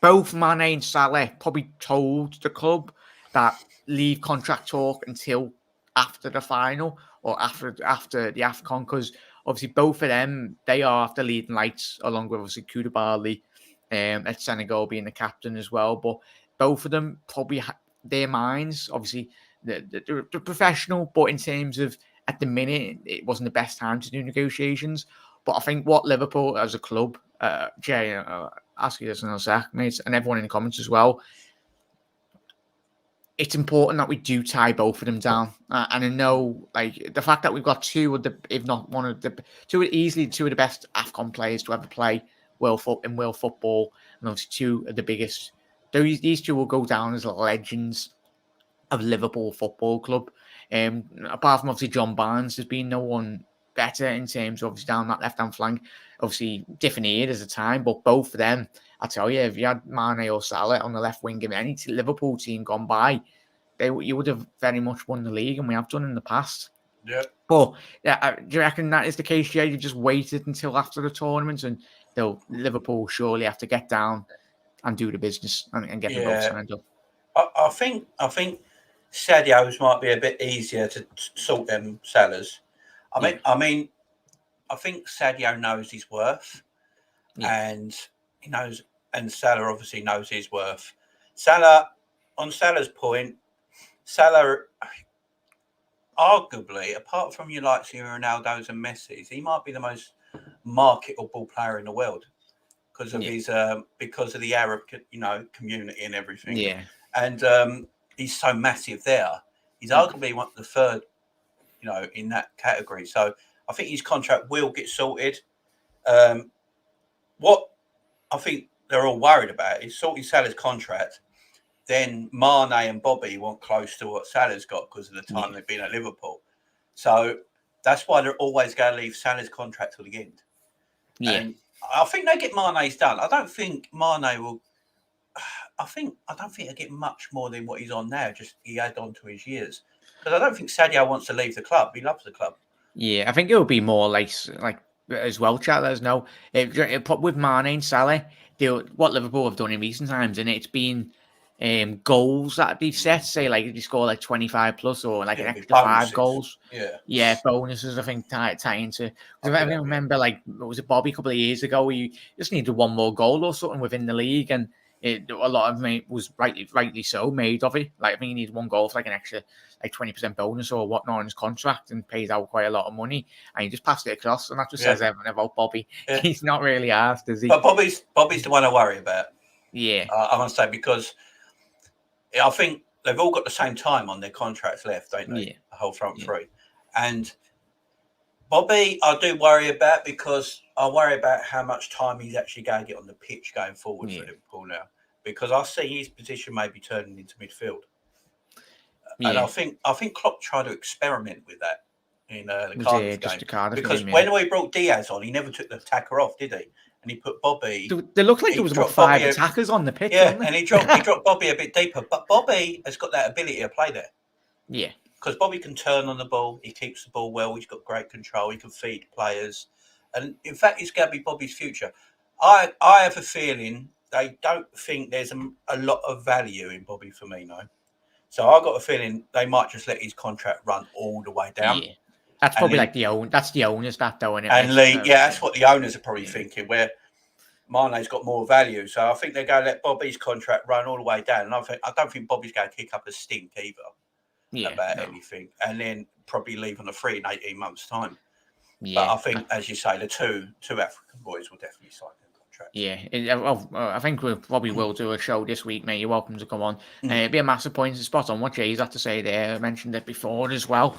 both Mane and Salah probably told the club that leave contract talk until after the final or after the AFCON, because obviously both of them, they are after leading lights, along with obviously Koulibaly at Senegal being the captain as well. But both of them probably their minds, obviously they're professional, but in terms of at the minute, it wasn't the best time to do negotiations. But I think what Liverpool as a club, Jay, I'll ask you this in a sec, mate, and everyone in the comments as well, it's important that we do tie both of them down. And I know, like, the fact that we've got two of the, if not one of the, two of the best AFCON players to ever play world football, and obviously two of the biggest. These two will go down as legends of Liverpool Football Club. Apart from obviously John Barnes, there's been no one better in terms of obviously down that left-hand flank. Obviously, different eras at the time, but both of them, I tell you, if you had Mane or Salah on the left wing of any Liverpool team gone by, you would have very much won the league, and we have done in the past. Yeah. But do you reckon that is the case, Jay? You just waited until after the tournament, and Liverpool surely have to get down and do the business and get the both signed up. I think Sadio's might be a bit easier to sort them Salahs. I mean, I think Sadio knows his worth, and he knows, and Salah obviously knows his worth. On Salah's point, Salah, arguably, apart from your likes of Ronaldo's and Messi's, he might be the most marketable player in the world because of his because of the Arab community and everything. Yeah, and he's so massive there. He's arguably one of the third, in that category. So I think his contract will get sorted. What I think they're all worried about is sorting Salah's contract. Then Mane and Bobby want close to what Salah's got because of the time they've been at Liverpool. So that's why they're always going to leave Salah's contract till the end. Yeah. And I think they get Mane's done. I don't think Mane will. I don't think he'll get much more than what he's on now. Just he add on to his years, because I don't think Sadio wants to leave the club. He loves the club. Yeah, I think it will be more like as well. Chat, let us know with Mane and Salah. What Liverpool have done in recent times, and it's been goals that they've set. Say like if you score like 25 plus or like an extra bonuses. 5 goals. Yeah, bonuses. I think tie into. Because I remember like was it Bobby a couple of years ago? He just needed one more goal or something within the league, and a lot of it was rightly so made of it. Like I think he needs one goal for like an extra like 20% bonus or whatnot in his contract, and pays out quite a lot of money. And he just passed it across, and that just says everything about Bobby. Yeah. He's not really asked, is he? But Bobby's the one I worry about. Yeah, I want to say because I think they've all got the same time on their contracts left, don't they? Yeah. The whole front three. And Bobby, I do worry about because I worry about how much time he's actually going to get on the pitch going forward for Liverpool now. Because I see his position maybe turning into midfield. And I think Klopp tried to experiment with that in the Cardiff game. Because when we brought Diaz on, he never took the attacker off, did he? And he put Bobby. They looked like there was about 5 attackers on the pitch. Yeah, and he dropped Bobby a bit deeper. But Bobby has got that ability to play there. Yeah. Because Bobby can turn on the ball. He keeps the ball well. He's got great control. He can feed players. And in fact, it's going to be Bobby's future. I have a feeling they don't think there's a lot of value in Bobby Firmino. So I've got a feeling they might just let his contract run all the way down. Yeah. That's probably like the owners that though, isn't it? And Lee, that's what the owners are probably thinking, where Mane's got more value. So I think they're going to let Bobby's contract run all the way down. And I don't think Bobby's going to kick up a stink either about anything. And then probably leave on a free in 18 months' time. Yeah. But I think, as you say, the two African boys will definitely sign their contracts. Yeah. I think we probably will do a show this week, mate. You're welcome to come on. It'd be a massive point to spot on what Jay's had to say there. I mentioned it before as well.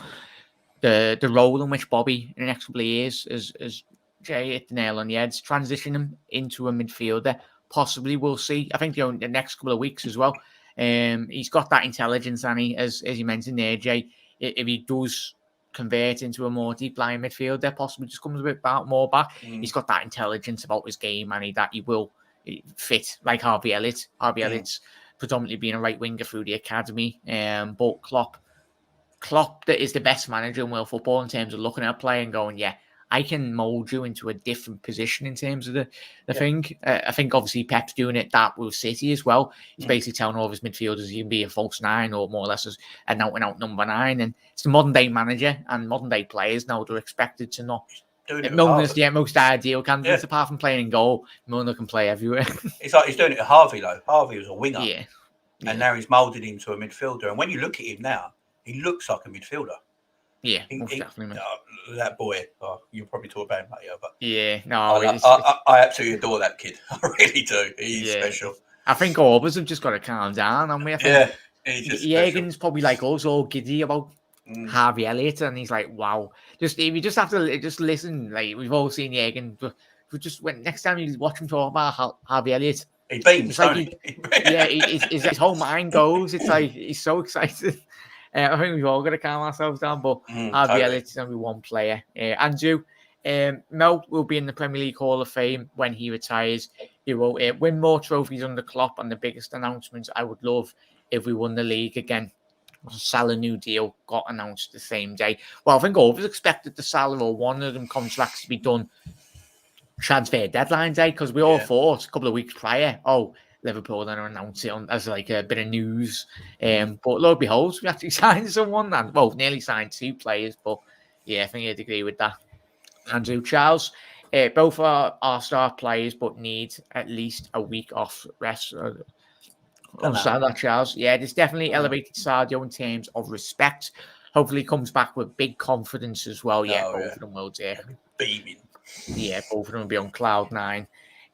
The role in which Bobby in the next couple of years, as Jay hit the nail on the head, transition him into a midfielder. Possibly we'll see. I think the next couple of weeks as well. He's got that intelligence, and he, as you mentioned there, Jay, if he does convert into a more deep lying midfielder, possibly just comes a bit more back. He's got that intelligence about his game, and that he will fit like Harvey Elliott. Harvey Elliott's predominantly being a right winger through the academy, but Klopp that is the best manager in world football in terms of looking at a player and going, I can mould you into a different position in terms of the thing. I think obviously Pep's doing that with City as well. He's basically telling all of his midfielders he can be a false 9 or more or less as an out-and-out number 9. And it's the modern-day manager and modern-day players now they're expected to not. Milner's the most ideal candidate apart from playing in goal. Milner can play everywhere. It's like he's doing it to Harvey, though. Harvey was a winger. Yeah. And now he's moulded into a midfielder. And when you look at him now, he looks like a midfielder. Yeah, definitely. That boy, you'll probably talk about him later, but I absolutely adore that kid. I really do. He's special. I think all of us have just got to calm down, haven't we? Jürgen's probably like us, all giddy about Harvey Elliott, and he's like, "Wow!" If you just have to just listen, like we've all seen Jürgen. We just when next time you watch him talk about Harvey Elliott, he beams, his whole mind goes. It's like he's so excited. I think we've all got to calm ourselves down, but Harvey Elliott's only one player. Andrew, Mel will be in the Premier League Hall of Fame when he retires. He will win more trophies under Klopp, and the biggest announcement I would love if we won the league again. Salah new deal got announced the same day. Well, I think all of us expected the Salah or one of them contracts to be done transfer deadline day because we all thought a couple of weeks prior, Liverpool then announced it as like a bit of news. But lo and behold, we actually signed someone and nearly signed 2 players. But I think I'd agree with that. Andrew, Charles, both are star players, but need at least a week off rest. Understand that, Charles? Yeah, it's definitely elevated Sadio in terms of respect. Hopefully, he comes back with big confidence as well. Both of them will do. Beaming. Yeah, both of them will be on cloud 9.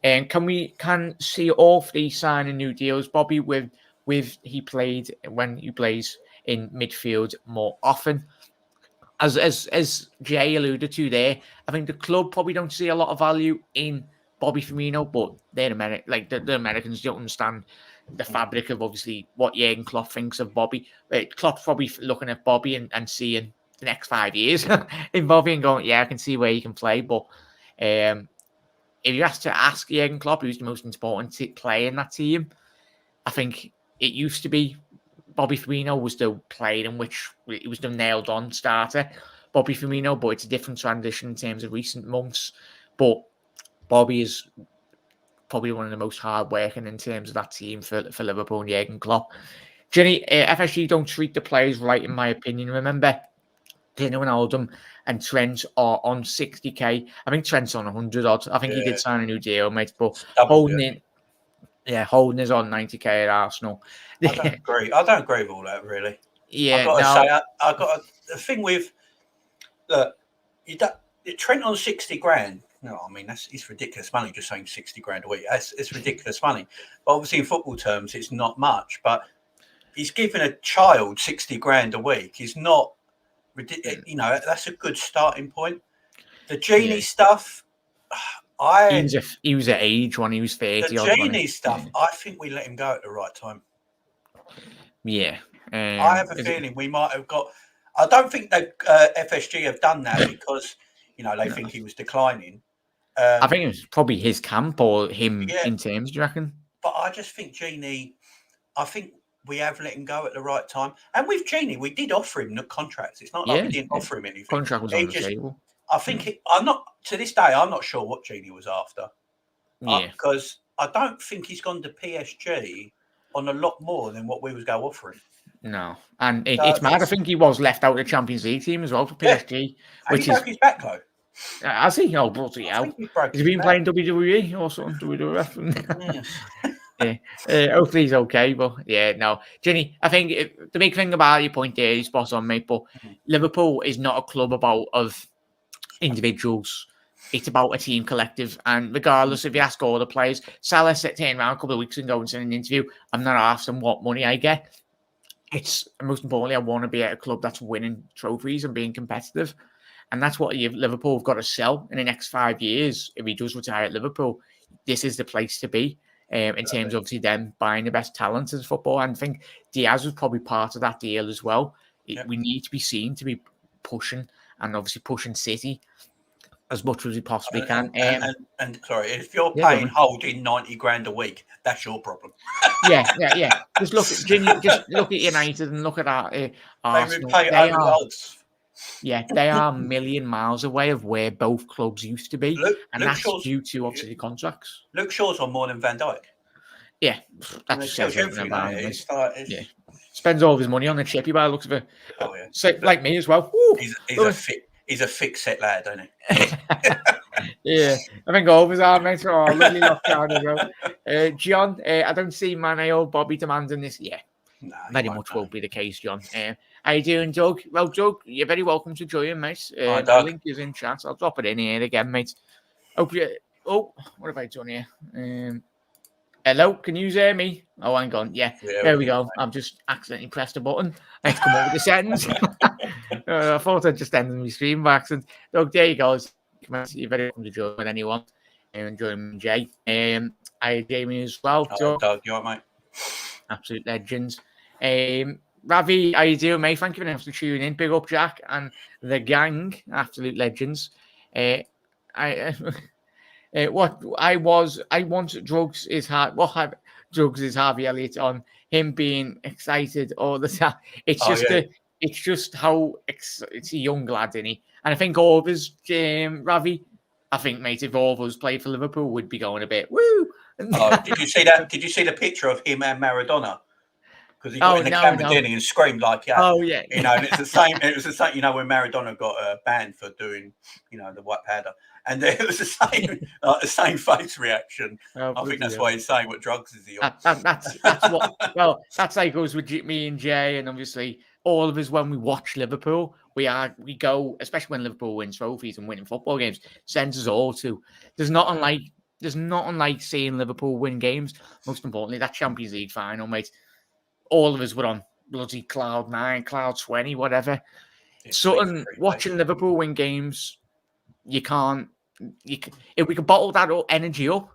And can see all 3 signing new deals, Bobby, with he plays in midfield more often. As Jay alluded to there, I think the club probably don't see a lot of value in Bobby Firmino, but they're the Americans don't understand the fabric of obviously what Jürgen Klopp thinks of Bobby. Klopp's probably looking at Bobby and seeing the next 5 years in Bobby and going, I can see where he can play, but if you have to ask Jürgen Klopp who's the most important player in that team, I think it used to be Bobby Firmino was the player in which he was the nailed-on starter. Bobby Firmino, but it's a different transition in terms of recent months. But Bobby is probably one of the most hard-working in terms of that team for Liverpool and Jurgen Klopp. Jenny, FSG don't treat the players right, in my opinion. Remember, Dino and Oldham and Trent are on 60k. I think Trent's on 100 odd. I think he did sign a new deal, mate. But Holding is on 90k at Arsenal. I don't agree. I don't agree with all that, really. Yeah, I got the thing with Trent on 60 grand. No, I mean it's ridiculous money. Just saying 60 grand a week. It's ridiculous money. But obviously in football terms, it's not much. But he's giving a child 60 grand a week. He's not ridiculous. You know, that's a good starting point. The Genie stuff, he was at age when he was 30. The Genie stuff, I think we let him go at the right time. Yeah. I have a feeling we might have got. I don't think that FSG have done that because they think he was declining. I think it was probably his camp or him in terms. Do you reckon? But I just think Genie. I think we have let him go at the right time. And with Genie, we did offer him the contracts. It's not like we didn't offer him anything. Contract was on the table. I think I'm not to this day. I'm not sure what Genie was after. Because I don't think he's gone to PSG on a lot more than what we was going to offer him. No, and it's mad. I think he was left out of the Champions League team as well for PSG. Which is his back though. Has he? Oh, bloody hell! Has he been playing WWE or something? WWF? Hopefully he's okay. But no, Jenny. I think the big thing about your point there is spot on, mate. But Liverpool is not a club of individuals. It's about a team collective. And regardless, if you ask all the players, Salah turned around a couple of weeks ago and said in an interview, "I'm not asking what money I get. It's most importantly, I want to be at a club that's winning trophies and being competitive." And that's what Liverpool have got to sell in the next 5 years. If he does retire at Liverpool, this is the place to be in terms of obviously them buying the best talent in football. And I think Diaz was probably part of that deal as well. We need to be seen to be pushing and obviously pushing City as much as we possibly can. And sorry, if you're paying Holding 90 grand a week, that's your problem. Yeah. Just look at United and look at Arsenal. They are a million miles away of where both clubs used to be, that's due to obviously contracts. Luke Shaw's on more than Van Dijk. Yeah, that just says everything about him. Spends all of his money on the chippy by the looks of it. Oh yeah, so, like me as well. He's a thick set lad, isn't he? I think all of us are, mate. Lovely lockdown as well. John, I don't see Mane or Bobby demanding this. No, very much won't be the case, John. How you doing, Doug? Well, Doug, you're very welcome to join, mate. The link is in chat. I'll drop it in here again, mate. Hope you. Oh, what have I done here? Hello, can you hear me? Oh, hang on. Yeah, there we go. I've just accidentally pressed a button. Let's come up with the sentence. I thought I'd just ended my stream by accident. Doug, there you go. You're very welcome to join with anyone. And join Jay. Hi, Jamie as well. Hello, Doug, you all right, mate? Absolute legends. Ravi, how you doing, mate? Thank you very much for tuning in. Big up, Jack and the gang. Absolute legends. I want drugs is hard. What have drugs is Harvey Elliott on him being excited all the time? It's just it's just how it's a young lad, isn't he? And I think all of us, Ravi, I think, mate, if all of us played for Liverpool, would be going a bit woo. Did you see that? Did you see the picture of him and Maradona? Because he got in the camera, didn't he, and screamed like that. Oh yeah. And it's the same. It was the same. When Maradona got banned for doing, the white powder, and it was the same face reaction. I think that's why he's saying, "What drugs is he on?" That's what. Well, that's how it goes with me and Jay, and obviously all of us when we watch Liverpool, we go, especially when Liverpool wins trophies and winning football games, sends us all to. There's not unlike seeing Liverpool win games. Most importantly, that Champions League final, mate. All of us were on bloody cloud 9, cloud 20, whatever. Watching Liverpool win games, if we could bottle that energy up,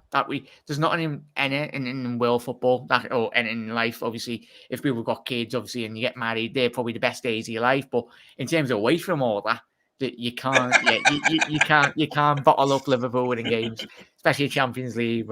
there's not any in world football or in life. Obviously, if people have got kids, obviously, and you get married, they're probably the best days of your life. But in terms of away from all that you can't, you can't bottle up Liverpool winning games, especially Champions League.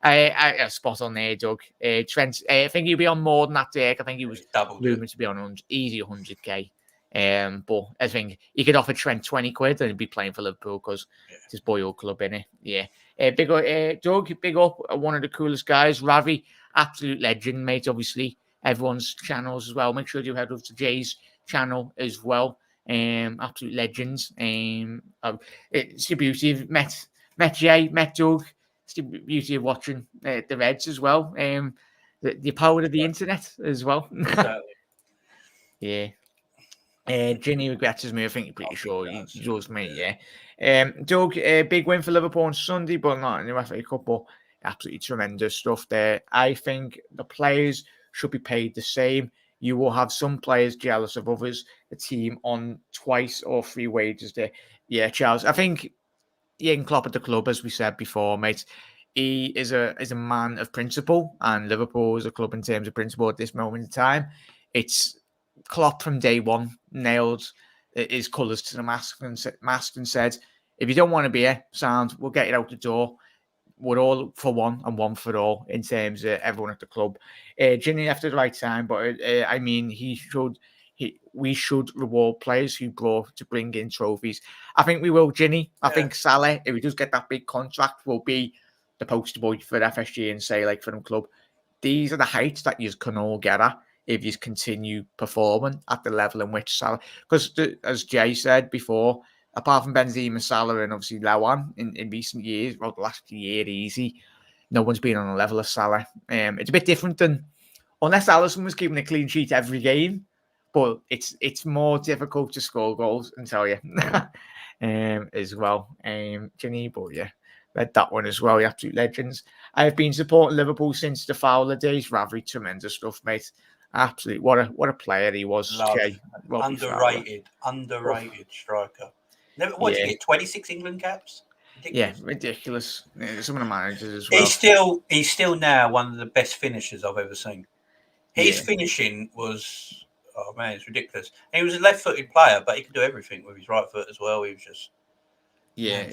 I spot on there, Doug. Trent, I think he'll be on more than that, Dirk. I think he was rumored to be on easy 100k. But I think he could offer Trent 20 quid and he'd be playing for Liverpool because it's his boyhood club, innit? Yeah. Big up, Doug, big up, one of the coolest guys. Ravi, absolute legend, mate, obviously. Everyone's channels as well. Make sure you head over to Jay's channel as well. Absolute legends. It's the beauty of met Jay, met Doug. It's the beauty of watching the Reds as well. The power of the internet as well. Yeah. Ginny regrets his move. I think you're pretty sure he does, mate. Yeah. Doug, big win for Liverpool on Sunday, but not in the FA Cup. But absolutely tremendous stuff there. I think the players should be paid the same. You will have some players jealous of others. The team on twice or three wages there. Yeah, Charles. I think Jurgen Klopp at the club, as we said before, mate. He is a man of principle, and Liverpool is a club in terms of principle at this moment in time. It's Klopp from day one nailed his colours to the mast and said, if you don't want to be here, sound, we'll get you out the door. We're all for one and one for all in terms of everyone at the club. Ginny after the right time, but I mean, we should reward players who brought to bring in trophies. I think we will, Ginny. I think Salah, if he does get that big contract, will be the poster boy for FSG and say, like, for the club, these are the heights that you can all get at if you continue performing at the level in which Salah, because as Jay said before, apart from Benzema, Salah, and obviously Lawan in recent years, well, the last year easy, no one's been on a level of Salah. It's a bit different than, unless Alisson was keeping a clean sheet every game, but it's more difficult to score goals, and tell you, as well. Ginny, but yeah, read that one as well. The absolute legends. I have been supporting Liverpool since the Fowler days. Ravi, tremendous stuff, mate. Absolutely, what a player he was. Jay, underrated striker. What did he get? 26 England caps. Ridiculous. Yeah, ridiculous. Some of the managers as well. He's still now one of the best finishers I've ever seen. His finishing was, oh man, it's ridiculous. And he was a left-footed player, but he could do everything with his right foot as well. He was just. Yeah,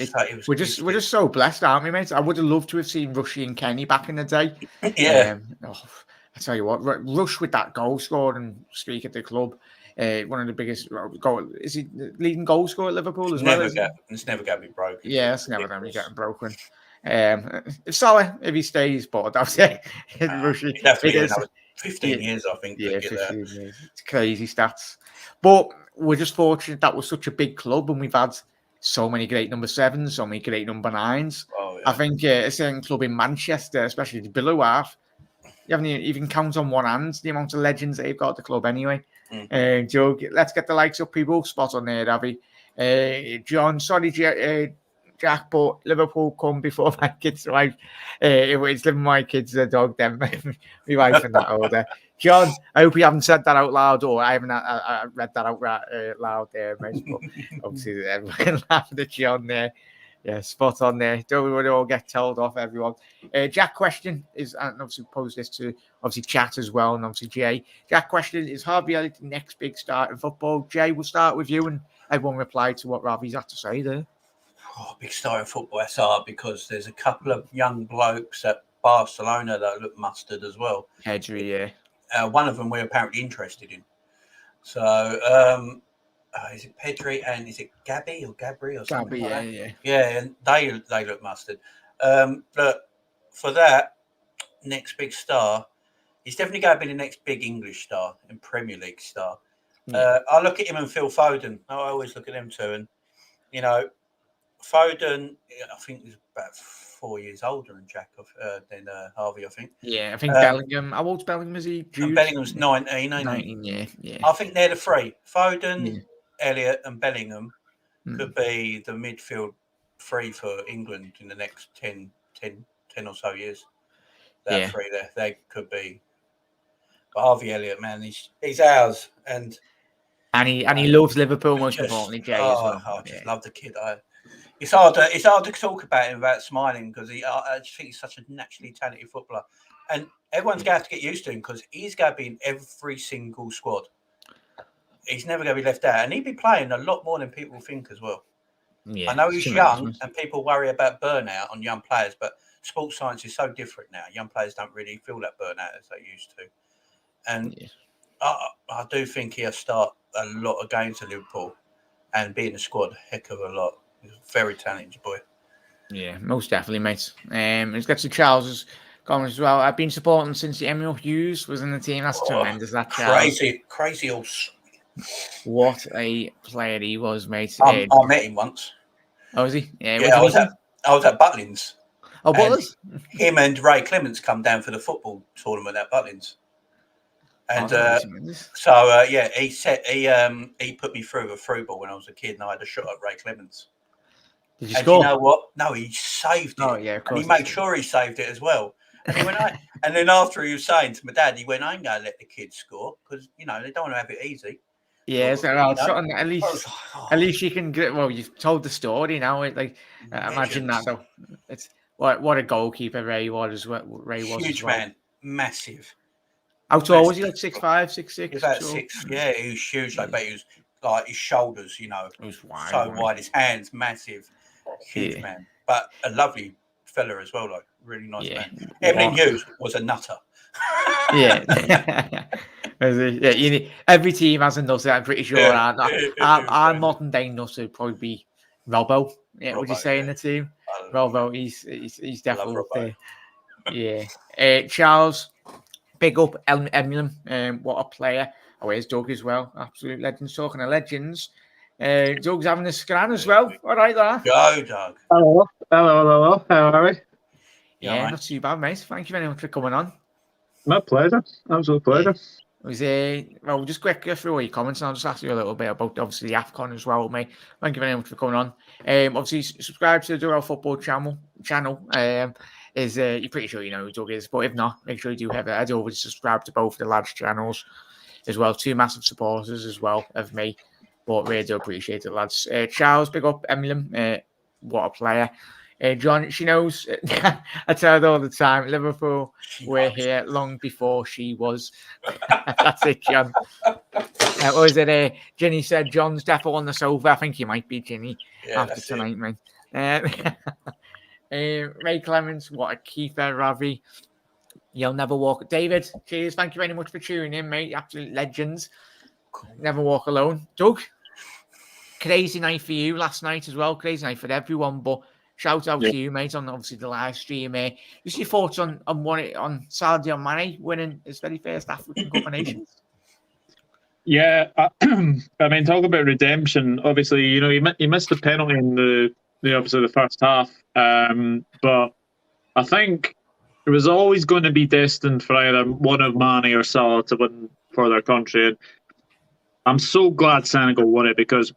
we're just so blessed, aren't we, mate? I would have loved to have seen Rushy and Kenny back in the day. Yeah. I tell you what, Rush with that goal scoring streak at the club, one of the biggest is he the leading goal scorer at Liverpool as well? It's never going to be broken. Yeah, it's never going to be getting broken. If Salah, if he stays, but I'll say Rushy. He'd have to be another 15 years, I think. Yeah, 15 years. It's crazy stats. But we're just fortunate that we're such a big club and we've had so many great number 7s, so many great number 9s. Oh, yeah. I think a certain club in Manchester, especially the below half, you haven't even count on one hand the amount of legends they've got at the club anyway. Joe, let's get the likes up, people. Spot on there, Davy. John, sorry, Jack, but Liverpool come before my kids' wife. It's living my kids, the dog, then my wife in that order. John, I hope you haven't said that out loud, or I haven't read that out loud there, mate. But obviously, everyone laughing at John there. Yeah, spot on there. Don't worry, all get told off, everyone. Jack question is, and obviously pose this to obviously chat as well, and obviously Jay. Jack question is Harvey Elliott the next big star in football? Jay, we'll start with you, and everyone reply to what Ravi's had to say there. Oh, big star in football, that's hard because there's a couple of young blokes at Barcelona that look mustard as well. Pedri, yeah. One of them we're apparently interested in. So, is it Pedri and is it Gabby or Gabri or something? Gabby, like that? Yeah. Yeah, and they look mustard. But for that next big star, he's definitely going to be the next big English star and Premier League star. Yeah. I look at him and Phil Foden. I always look at them too, and you know, Foden, I think he's about 4 years older than Jack than Harvey, I think. Yeah, I think Bellingham. How old's Bellingham? Is he? Bellingham's 19. 19, yeah. I think they're the three. Foden, Elliott, and Bellingham could be the midfield three for England in the next 10 or so years. That three there, they could be. But Harvey Elliott, man, he's ours, and he loves Liverpool most importantly, Jay. As well. I just love the kid. It's hard to talk about him without smiling because I just think he's such a naturally talented footballer, and everyone's going to have to get used to him because he's going to be in every single squad. He's never going to be left out, and he'd be playing a lot more than people think as well. Yeah, I know he's young, and people worry about burnout on young players, but sports science is so different now. Young players don't really feel that burnout as they used to, and I do think he'll start a lot of games at Liverpool and be in the squad a heck of a lot. He's a very talented boy. Yeah, most definitely, mate. Let's get to Charles's comments as well. I've been supporting since Emil Hughes was in the team. That's tremendous. That Charles. Crazy horse. What a player he was, mate. I met him once. Oh, was he? Yeah, I was at Butlins. Oh, Butlins? Him and Ray Clements come down for the football tournament at Butlins. And he put me through a through ball when I was a kid, and I had a shot at Ray Clements. Did you score? You know what? No, he saved it. Oh, yeah, of course. And he made sure he saved it as well. And he went, and then after he was saying to my dad, he went, I ain't going to let the kids score because, they don't want to have it easy. Yeah, at least you can get. Well, you've told the story now. Imagine that though. It's what a goalkeeper Ray was. Ray was huge man, massive. How tall was he? Like 6'5", 6'6"? About 6. Yeah, he was huge. But he was like his shoulders. It was wide, so wide. His hands massive, huge man. But a lovely fella as well. Like really nice man. Emily Hughes was a nutter. Yeah. Every team has a nutter. I'm pretty sure. Our modern day nutter would probably be Robbo. Yeah, would you say in the team? Robbo, he's definitely up there. Yeah. Charles, big up Eminem. What a player. Oh, here's Doug as well. Absolute legends. Talking of legends. Doug's having a scan as well. All right, there. Go, Doug. Hello. How are we? Yeah, not too bad, mate. Thank you very much for coming on. My pleasure. Absolute pleasure. It was just quick through all your comments, and I'll just ask you a little bit about obviously the AFCON as well, mate. Thank you very much for coming on. Obviously, subscribe to the Doug Football channel. You're pretty sure you know who Doug is, but if not, make sure you do head over to subscribe to both the lads' channels as well. 2 massive supporters as well of me, but really do appreciate it, lads. Charles, big up Eminem. What a player. John, she knows. I tell her all the time, Liverpool were here long before she was. That's it, John. What was it? Ginny said John's definitely on the sofa. I think you might be, Ginny, after tonight, mate. Ray Clements, what a keeper, Ravi. You'll never walk. David, cheers. Thank you very much for tuning in, mate. Absolute legends. Never walk alone. Doug, crazy night for you last night as well. Crazy night for everyone, but shout out to you, mate, on obviously the live stream. Just your thoughts on Sadio Mane winning his very first African Cup of Nations? Yeah, I mean, talk about redemption. Obviously, he missed the penalty in the first half, but I think it was always going to be destined for either one of Mane or Salah to win for their country. And I'm so glad Senegal won it because,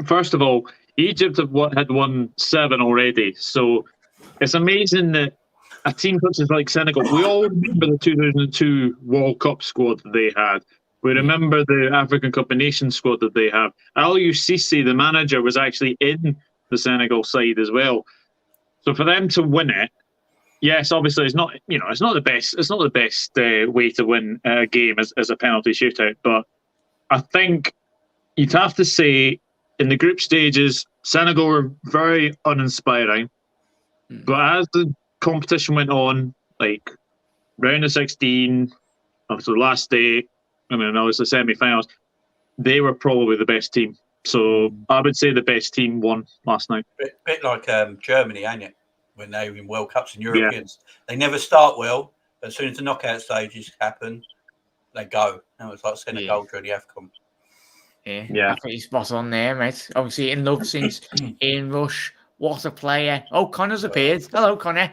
first of all, Egypt had won 7 already, so it's amazing that a team such as like Senegal, we all remember the 2002 World Cup squad that they had. We remember the African Cup of Nations squad that they have. Aliou Cisse, the manager, was actually in the Senegal side as well. So for them to win it, yes, obviously it's not the best. It's not the best way to win a game as a penalty shootout, but I think you'd have to say, in the group stages, Senegal were very uninspiring. But as the competition went on, like round of 16, after the last day, obviously semi-finals, they were probably the best team. So I would say the best team won last night. Bit like Germany, ain't it? When they were in World Cups and Europeans. Yeah. They never start well, but as soon as the knockout stages happen, they go. And it was like Senegal during the AFCON. Yeah, I think he's spot on there, mate. Obviously, in love since Ian Rush. What a player. Oh, Connor's appeared. Hello, Connor.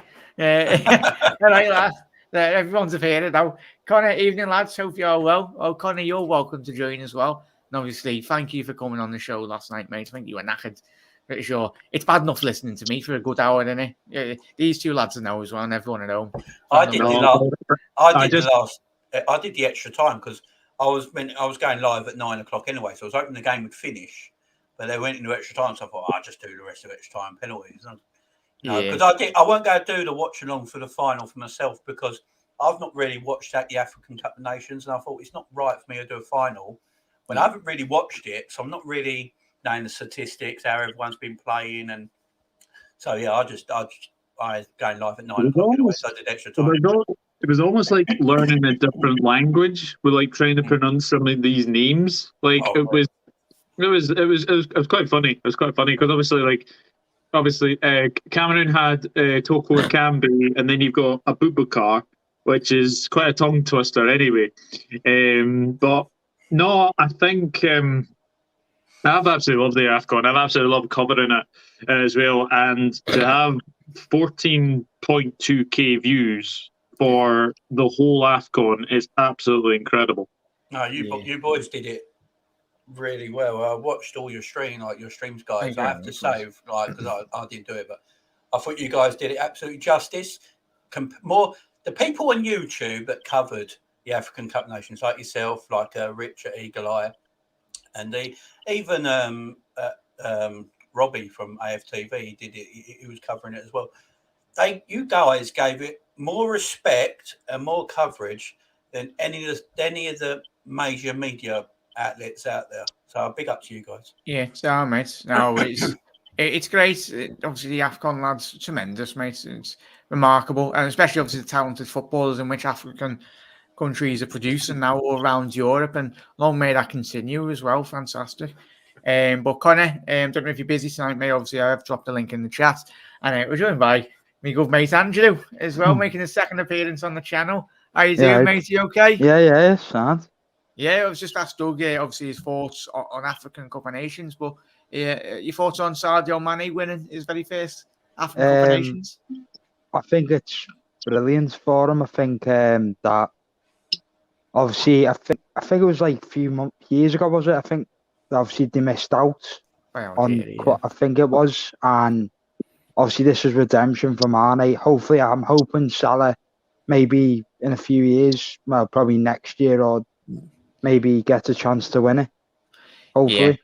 Everyone's appeared now. Connor, evening, lads. Hope you're well. Oh, Connor, you're welcome to join as well. And obviously, thank you for coming on the show last night, mate. I think you were knackered. Pretty sure. It's bad enough listening to me for a good hour, isn't it? Yeah, these 2 lads know as well, and everyone at home. I did the extra time because I was going live at 9 o'clock anyway, so I was hoping the game would finish, but they went into extra time, so I thought I'll just do the rest of extra time penalties. Because I won't go do the watch along for the final for myself because I've not really watched the African Cup of Nations, and I thought it's not right for me to do a final when I haven't really watched it, so I'm not really knowing the statistics, how everyone's been playing, and so I was going live at 9 o'clock anyway, so I did extra time. it was almost like learning a different language with like trying to pronounce some of these names. Like it was quite funny. It was quite funny because obviously Cameroon had Toko Ekambi, and then you've got Abubakar, which is quite a tongue twister anyway. But no, I think I've absolutely loved the AFCON. I've absolutely loved covering it as well. And to have 14.2k views for the whole AFCON is absolutely incredible. No, you boys did it really well. I watched all your streams, guys. I have to say, because I didn't do it, but I thought you guys did it absolutely justice. More the people on YouTube that covered the African Cup nations, like yourself, like Rich at Eagle Eye, and even Robbie from AFTV did it. He was covering it as well. You guys gave it more respect and more coverage than any of the major media outlets out there. So big up to you guys. Yeah, so mate. No, it's great. Obviously, the AFCON lads, tremendous, mate. It's remarkable, and especially obviously the talented footballers in which African countries are producing now all around Europe, and long may that continue as well. Fantastic. But Connor, don't know if you're busy tonight, mate. Obviously, I've dropped the link in the chat, and we're joined by my good mate Andrew as well, making his second appearance on the channel. How you doing, mate? You okay? Yeah, sad. Yeah, I was just asked Doug, obviously, his thoughts on African Cup of Nations, but your thoughts on Sadio Mane winning his very first African Cup of Nations? I think it's brilliant for him. I think that obviously, I think it was like a few years ago, was it? I think obviously they missed out on. I think it was, and obviously this is redemption for Mane. Hopefully, I'm hoping Salah maybe in a few years, well, probably next year or maybe gets a chance to win it. Hopefully.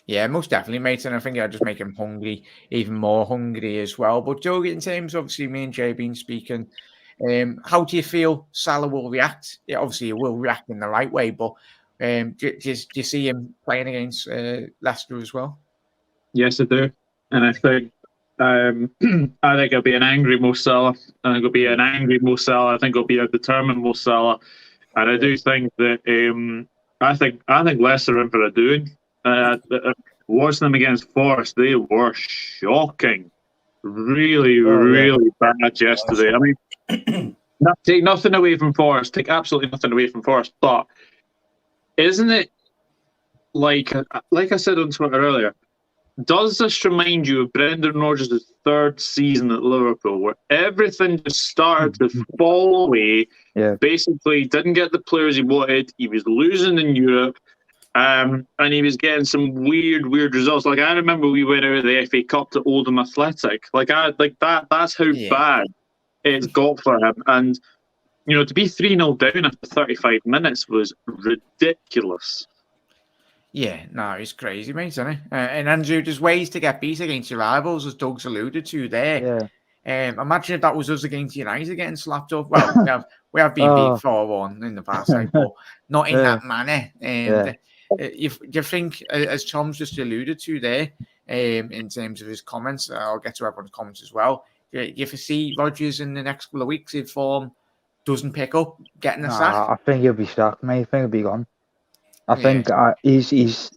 Yeah, most definitely, mate. And I think I'll just make him hungry, even more hungry as well. But Joe, in terms, obviously, me and Jay been speaking, how do you feel Salah will react? Yeah, obviously, he will react in the right way, but do you see him playing against Leicester as well? Yes, I do. And I think it'll be an angry Mo Salah. I think it'll be an angry Mo Salah. I think it'll be a determined Mo Salah. And I do think that I think Leicester are in for a doing. Watching them against Forest, they were shocking. Really, really bad yesterday. I mean, take nothing away from Forest. Take absolutely nothing away from Forest. But isn't it like I said on Twitter earlier? Does this remind you of Brendan Rodgers' third season at Liverpool, where everything just started to fall away? Yeah. Basically, didn't get the players he wanted. He was losing in Europe, and he was getting some weird results. Like I remember, we went out of the FA Cup to Oldham Athletic. That's how bad it's got for him. And to be 3-0 down after 35 minutes was ridiculous. Yeah, no, it's crazy, mate, isn't it? And Andrew, there's ways to get beat against your rivals, as Doug's alluded to there. Yeah. Imagine if that was us against United getting slapped up. Well, we have been beat 4-1 in the past, but not in that manner. Do you think, as Tom's just alluded to there, in terms of his comments, I'll get to everyone's comments as well. Do you foresee Rodgers in the next couple of weeks if form doesn't pick up, getting a sack? I think he'll be sacked, mate. I think he'll be gone. I think he's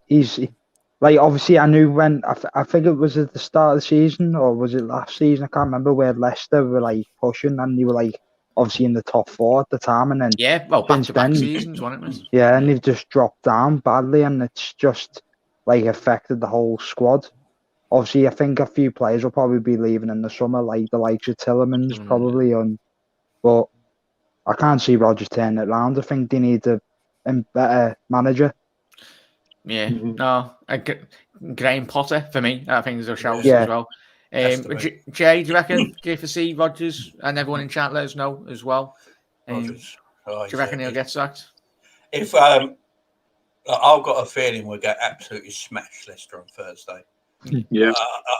like, obviously I knew when I think it was at the start of the season, or was it last season? I can't remember, where Leicester were like pushing and they were like obviously in the top 4 at the time, and then back-to-back seasons, wasn't it? And they've just dropped down badly, and it's just like affected the whole squad. Obviously, I think a few players will probably be leaving in the summer, like the likes of Tillemans probably, but I can't see Rodgers turning it around. I think they need a better manager. Yeah, no, Graham Potter for me. I think there's a shout as well. Jay, do you reckon? Do you foresee Rodgers, and everyone in chat let us know as well? Do you reckon he'll get sacked? If I've got a feeling we'll get absolutely smashed Leicester on Thursday. Yeah,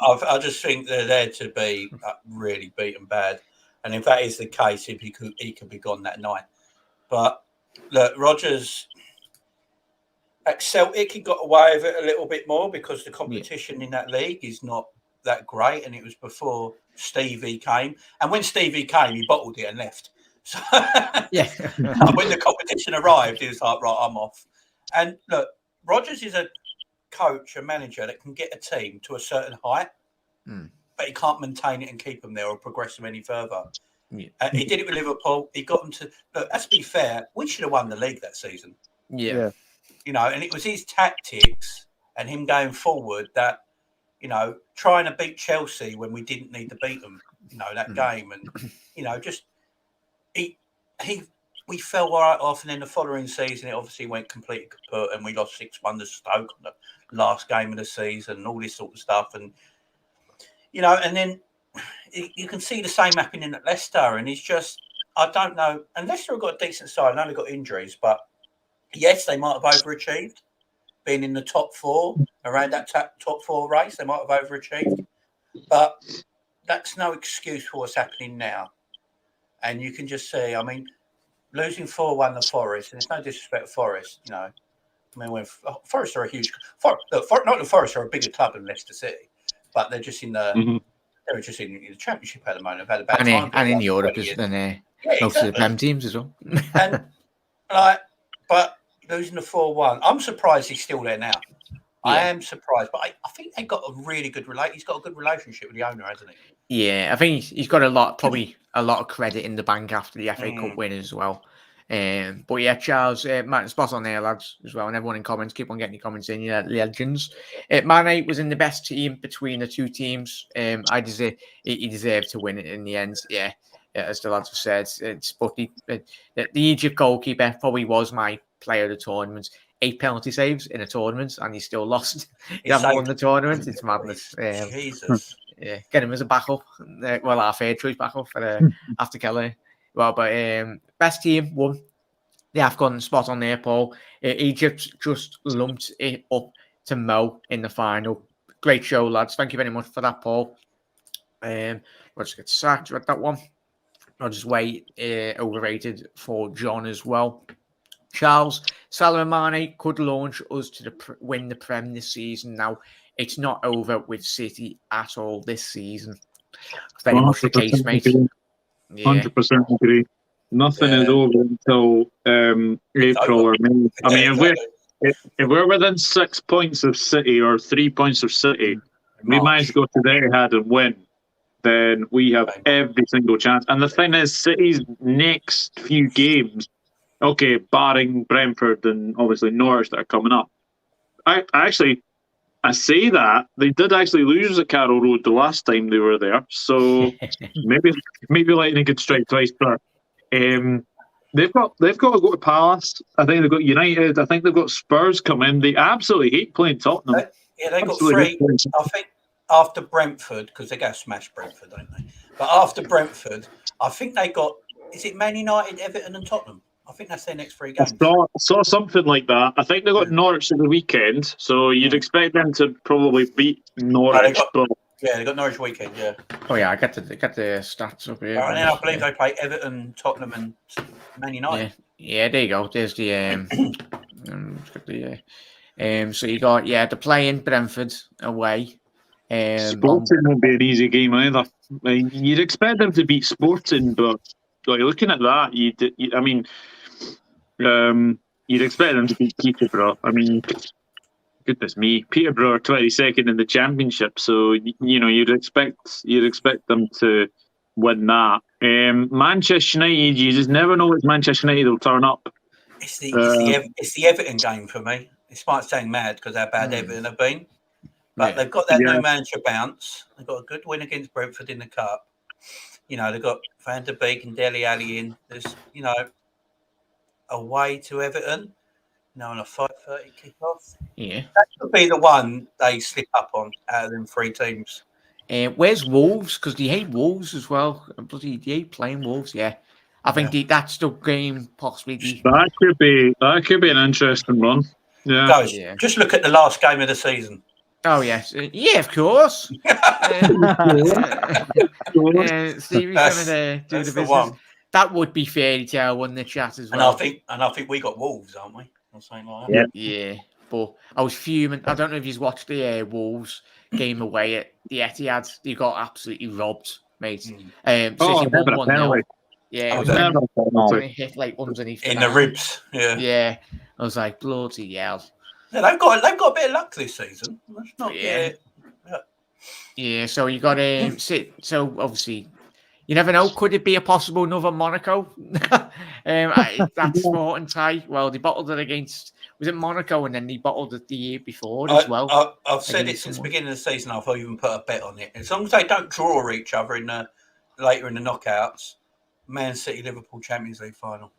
I just think they're there to be really beaten bad, and if that is the case, he could be gone that night. But look, Rodgers at Celtic, he got away with it a little bit more because the competition in that league is not that great, and it was before Stevie came. And when Stevie came, he bottled it and left. So, yeah. when the competition arrived, he was like, right, I'm off. And look, Rodgers is a coach, a manager that can get a team to a certain height, but he can't maintain it and keep them there or progress them any further. Yeah. He did it with Liverpool. He got them to. Look, let's be fair. We should have won the league that season. Yeah. You know, and it was his tactics and him going forward that, you know, trying to beat Chelsea when we didn't need to beat them, you know, that game. And, you know, just we fell right off. And then the following season, it obviously went completely kaput and we lost 6-1 to Stoke on the last game of the season and all this sort of stuff. And, you know, and then you can see the same happening at Leicester. And it's just, I don't know. And Leicester have got a decent side and only got injuries, but yes, they might have overachieved. Being in the top 4, around that top 4 race, they might have overachieved. But that's no excuse for what's happening now. And you can just see, I mean, losing 4-1 to Forest, and it's no disrespect to Forest, you know. I mean, when Forest are a huge... not the Forest are a bigger club than Leicester City, but they're just in the... They're just in the Championship at the moment. They've had a bad time. And in Europe, than most of the Prem teams as well. And, but losing the 4-1, I'm surprised he's still there now. Yeah. I am surprised, but I think they've got a really good he's got a good relationship with the owner, hasn't he? Yeah, I think he's got probably a lot of credit in the bank after the FA Cup win as well. But yeah, Charles, Matt, spot on there, lads, as well. And everyone in comments, keep on getting your comments in, legends. Mane was in the best team between the two teams. He deserved to win it in the end. Yeah, as the lads have said. But the Egypt goalkeeper probably was my player of the tournament. 8 penalty saves in a tournament, and he still lost. He hasn't won the tournament. It's madness. Jesus. Yeah, get him as a backup. Well, our fair choice backup for after Kelly. Well, but best team won the AFCON, spot on there, Paul. Egypt just lumped it up to Mo in the final. Great show, lads. Thank you very much for that, Paul. We'll just get sacked with that one. I'll just wait. Overrated for John as well. Charles, Salah and Mane could launch us to win the Prem this season. Now, it's not over with City at all this season. Very much the case, mate. 100% agree. Nothing is over until April or May. I mean, if we're within 6 points of City or 3 points of City, we manage to go to their head and win, then we have every single chance. And the thing is, City's next few games, okay, barring Brentford and obviously Norwich that are coming up, I say that they did actually lose at Carroll Road the last time they were there, so maybe lightning could strike twice. But they've got to go to Palace. I think they've got United. I think they've got Spurs coming. They absolutely hate playing Tottenham. They got 3. I think after Brentford, because they go smash Brentford, don't they? But after Brentford, I think they got, is it Man United, Everton, and Tottenham? I think that's their next 3 games. I saw something like that. I think they got Norwich at the weekend, so you'd expect them to probably beat Norwich. They got Norwich weekend, yeah. Oh, yeah, I got the stats up here. And then I believe they play Everton, Tottenham, and Man United. Yeah, there you go. There's the... so you got, they're playing Brentford away. Sporting won't be an easy game either. I mean, you'd expect them to beat Sporting, but you're looking at that, you'd expect them to beat Peterborough. I mean, goodness me, Peterborough are 22nd in the Championship, so you'd expect them to win that. Manchester United, you just never know which Manchester United will turn up. It's the Everton game for me. It might sound mad because how bad Everton have been, but they've got that new manager bounce. They've got a good win against Brentford in the cup. They've got Van der Beek and Dele Alli in. There's, away to Everton, on a 5:30 kick-off. Yeah. That could be the one they slip up on out of them 3 teams. Where's Wolves? Because they hate Wolves as well. They hate playing Wolves, yeah. I think that's the game possibly. That could be an interesting one. Yeah. Guys, just look at the last game of the season. Oh, yes. Yeah, of course. Stevie's going to do the business. One. That would be fairy tale, wouldn't it, chat, as well? And I think we got Wolves, aren't we? Or something like that. Yeah. But I was fuming. I don't know if you've watched the Wolves game away at the Etihad. They got absolutely robbed, mate. City won 1-0. Yeah, it was when it hit like underneath in the ribs. Yeah. I was like, bloody hell. Yeah, they've got a bit of luck this season. Let's not get it. Yeah, so you got so obviously you never know. Could it be a possible another Monaco? That Sporting tie. Well, they bottled it against, was it Monaco, and then they bottled it the year before as well. I've said it since the beginning of the season. I've even put a bet on it. As long as they don't draw each other later in the knockouts, Man City Liverpool Champions League final.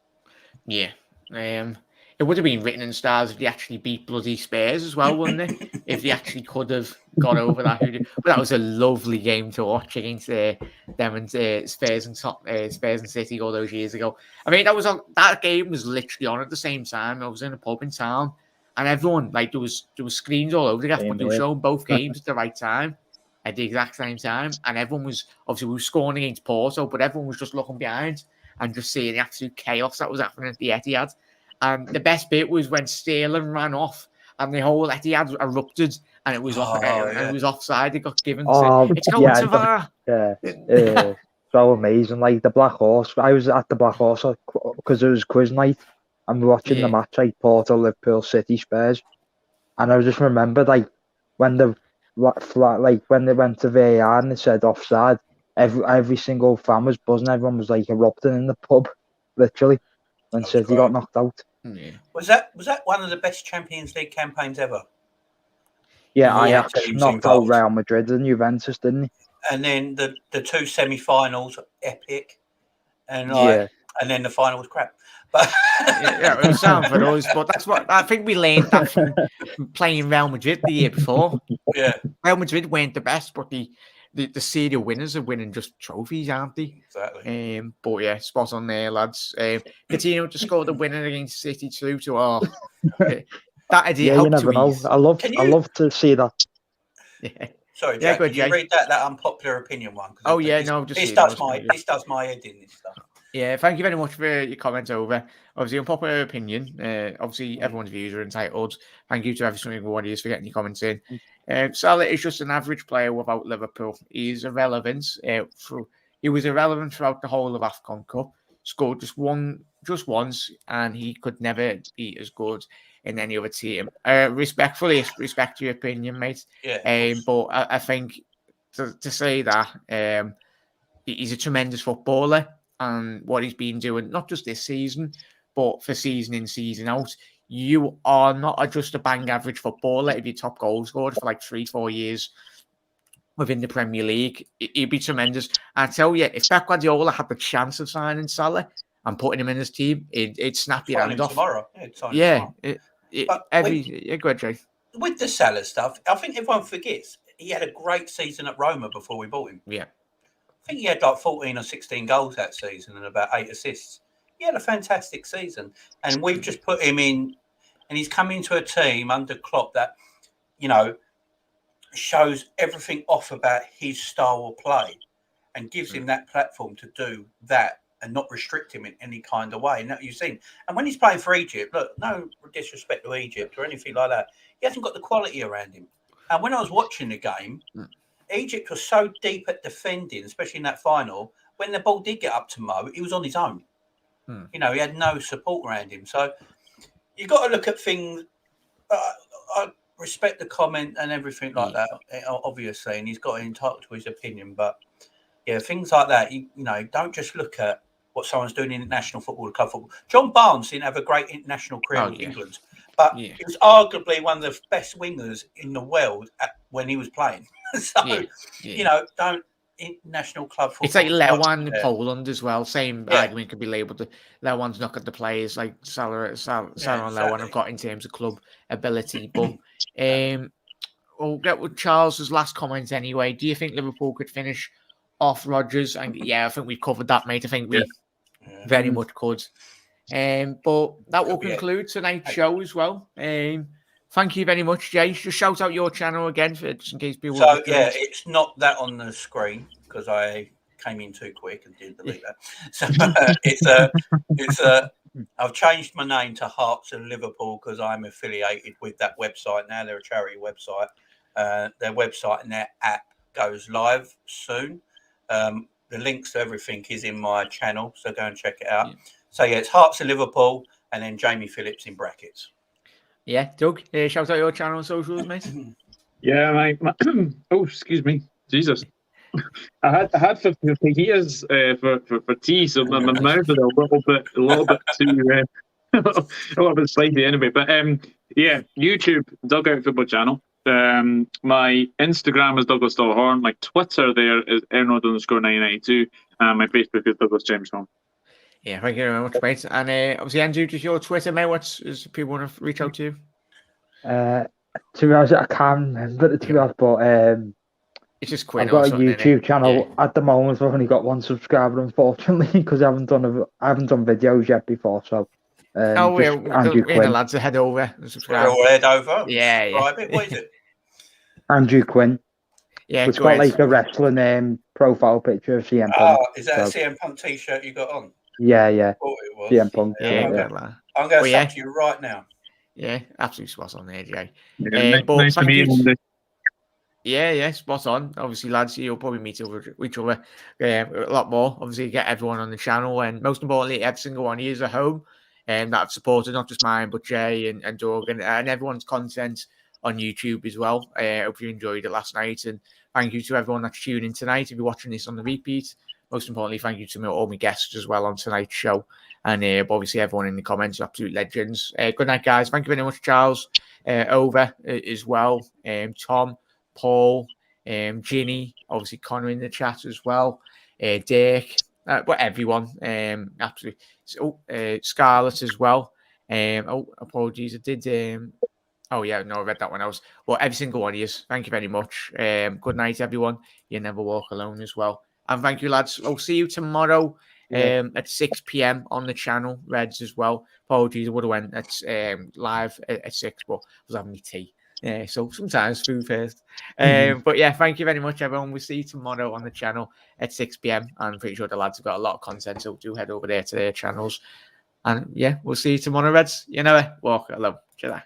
Yeah. It would have been written in stars if they actually beat bloody Spurs as well, wouldn't it? If they actually could have got over that. But that was a lovely game to watch against them and Spurs and City all those years ago. I mean, that game was literally on at the same time. I was in a pub in town, and everyone, like, there was screens all over the gaff, but they were showing both games at the right time, at the exact same time, and everyone was, obviously we were scoring against Porto, but everyone was just looking behind and just seeing the absolute chaos that was happening at the Etihad. And the best bit was when Sterling ran off and the whole Etihad erupted, and it was it was offside. It got given to. It's going to VAR. Yeah, so amazing. Like the Black Horse, I was at the Black Horse because it was quiz night, and we were watching the match, like Porto, Liverpool, City, Spurs, and I just remembered like when they went to VAR and it said offside. Every single fan was buzzing. Everyone was like erupting in the pub, literally, when City got knocked out. Yeah. Was that one of the best Champions League campaigns ever? Yeah, Ajax knocked out Real Madrid and Juventus, didn't he? And then the two semi-finals, epic, and and then the final was crap. But it was sound for us. But that's what I think we learned that from playing Real Madrid the year before. Yeah, Real Madrid weren't the best, but the serial winners are winning just trophies, aren't they? Exactly. But yeah, spot on there, lads. Coutinho to score the winner against City too. That idea. Yeah, you never know. I love to see that. Yeah. Sorry, Jack. Can you read that unpopular opinion one? This does my head in this stuff. Yeah, thank you very much for your comments over. Obviously, unpopular opinion. Obviously, everyone's views are entitled. Thank you to every single one of you for getting your comments in. Salah is just an average player without Liverpool. He's irrelevant. He was irrelevant throughout the whole of AFCON Cup. Scored just once, and he could never be as good in any other team. Respectfully, respect your opinion, mate. Yeah. But I think to say that he's a tremendous footballer, and what he's been doing, not just this season, but for season in, season out. You are not just a bang average footballer if you're top goal scorer for like 3-4 years within the Premier League. It'd be tremendous. I tell you, if Pep Guardiola had the chance of signing Salah and putting him in his team, it'd snap your hand off. Tomorrow. Go ahead, Jay. With the Salah stuff, I think everyone forgets he had a great season at Roma before we bought him. Yeah. I think he had like 14 or 16 goals that season and about 8 assists. He had a fantastic season. And we've just put him in, and he's come into a team under Klopp that, shows everything off about his style of play and gives him that platform to do that and not restrict him in any kind of way. And that you've seen. And when he's playing for Egypt, look, no disrespect to Egypt or anything like that, he hasn't got the quality around him. And when I was watching the game, Egypt was so deep at defending, especially in that final, when the ball did get up to Mo, he was on his own. He had no support around him. So you've got to look at things. I respect the comment and everything like that, obviously, and he's got entitled to his opinion. But yeah, things like that, don't just look at what someone's doing in international football, club football. John Barnes didn't have a great international career in England, but he was arguably one of the best wingers in the world when he was playing. So, don't international club football. It's like Lewan in Poland as well. Same argument could be labelled. Lewan's not got the players like Salah and Lewan have got in terms of club ability. But we'll get with Charles's last comment anyway. Do you think Liverpool could finish off Rodgers? And I think we've covered that, mate. I think we very much could. But that will conclude tonight's show as well. Thank you very much, Jay. Just shout out your channel again, just in case people. So it's not that on the screen because I came in too quick and didn't delete that. So I've changed my name to Hearts of Liverpool because I'm affiliated with that website now. They're a charity website. Their website and their app goes live soon. the links to everything is in my channel, so go and check it out. Yeah. So yeah, it's Hearts of Liverpool and then Jamie Phillips in brackets. Yeah, Doug, shout out your channel and socials, mate. Yeah, my oh, excuse me, Jesus. I had for years for tea, so my mouth is a little bit too a little bit spicy anyway. But yeah, YouTube Dugout Football Channel. My Instagram is Douglas Dallhorn. My Twitter there is Ernod_992, and my Facebook is Douglas James Horn. Yeah, thank you very much, mate. And obviously, Andrew, just your Twitter, mate. What's people want to reach out to you? To be honest, I can't remember it, to be honest, but it's just Quinn. I've got a YouTube channel at the moment. I've only got one subscriber, unfortunately, because I haven't done videos yet before. So, Andrew Quinn. The lads to head over and subscribe. Head over. Yeah. What is it? Andrew Quinn. Yeah, it's got like a wrestling profile picture of CM Punk. Is that a CM Punk t-shirt you got on? Yeah. I thought it was. CM Punk. I'm going to send you right now. Yeah, absolutely spot on there, Jay. Nice to meet you. Yeah, spot on. Obviously, lads, you'll probably meet each other a lot more. Obviously, get everyone on the channel, and most importantly, every single one of you is at home that have supported not just mine, but Jay and Doug and everyone's content on YouTube as well. Hope you enjoyed it last night, and thank you to everyone that's tuning in tonight. If you're watching this on the repeat, most importantly, thank you to all my guests as well on tonight's show. And obviously, everyone in the comments, absolute legends. Good night, guys. Thank you very much, Charles. Over as well. Tom, Paul, Ginny, obviously Connor in the chat as well. Dirk, but everyone. Absolutely. Scarlett as well. Apologies. I did. I read that one else. Well, every single one of you. Thank you very much. Good night, everyone. You never walk alone as well. And thank you, lads. I'll see you tomorrow. At 6 p.m. on the channel, Reds as well. Apologies, I would have went at live at 6, but I was having my tea. So sometimes food first. But yeah, thank you very much, everyone. We'll see you tomorrow on the channel at 6 p.m. I'm pretty sure the lads have got a lot of content, so do head over there to their channels. And yeah, we'll see you tomorrow, Reds. You know it. Walk alone. Good night.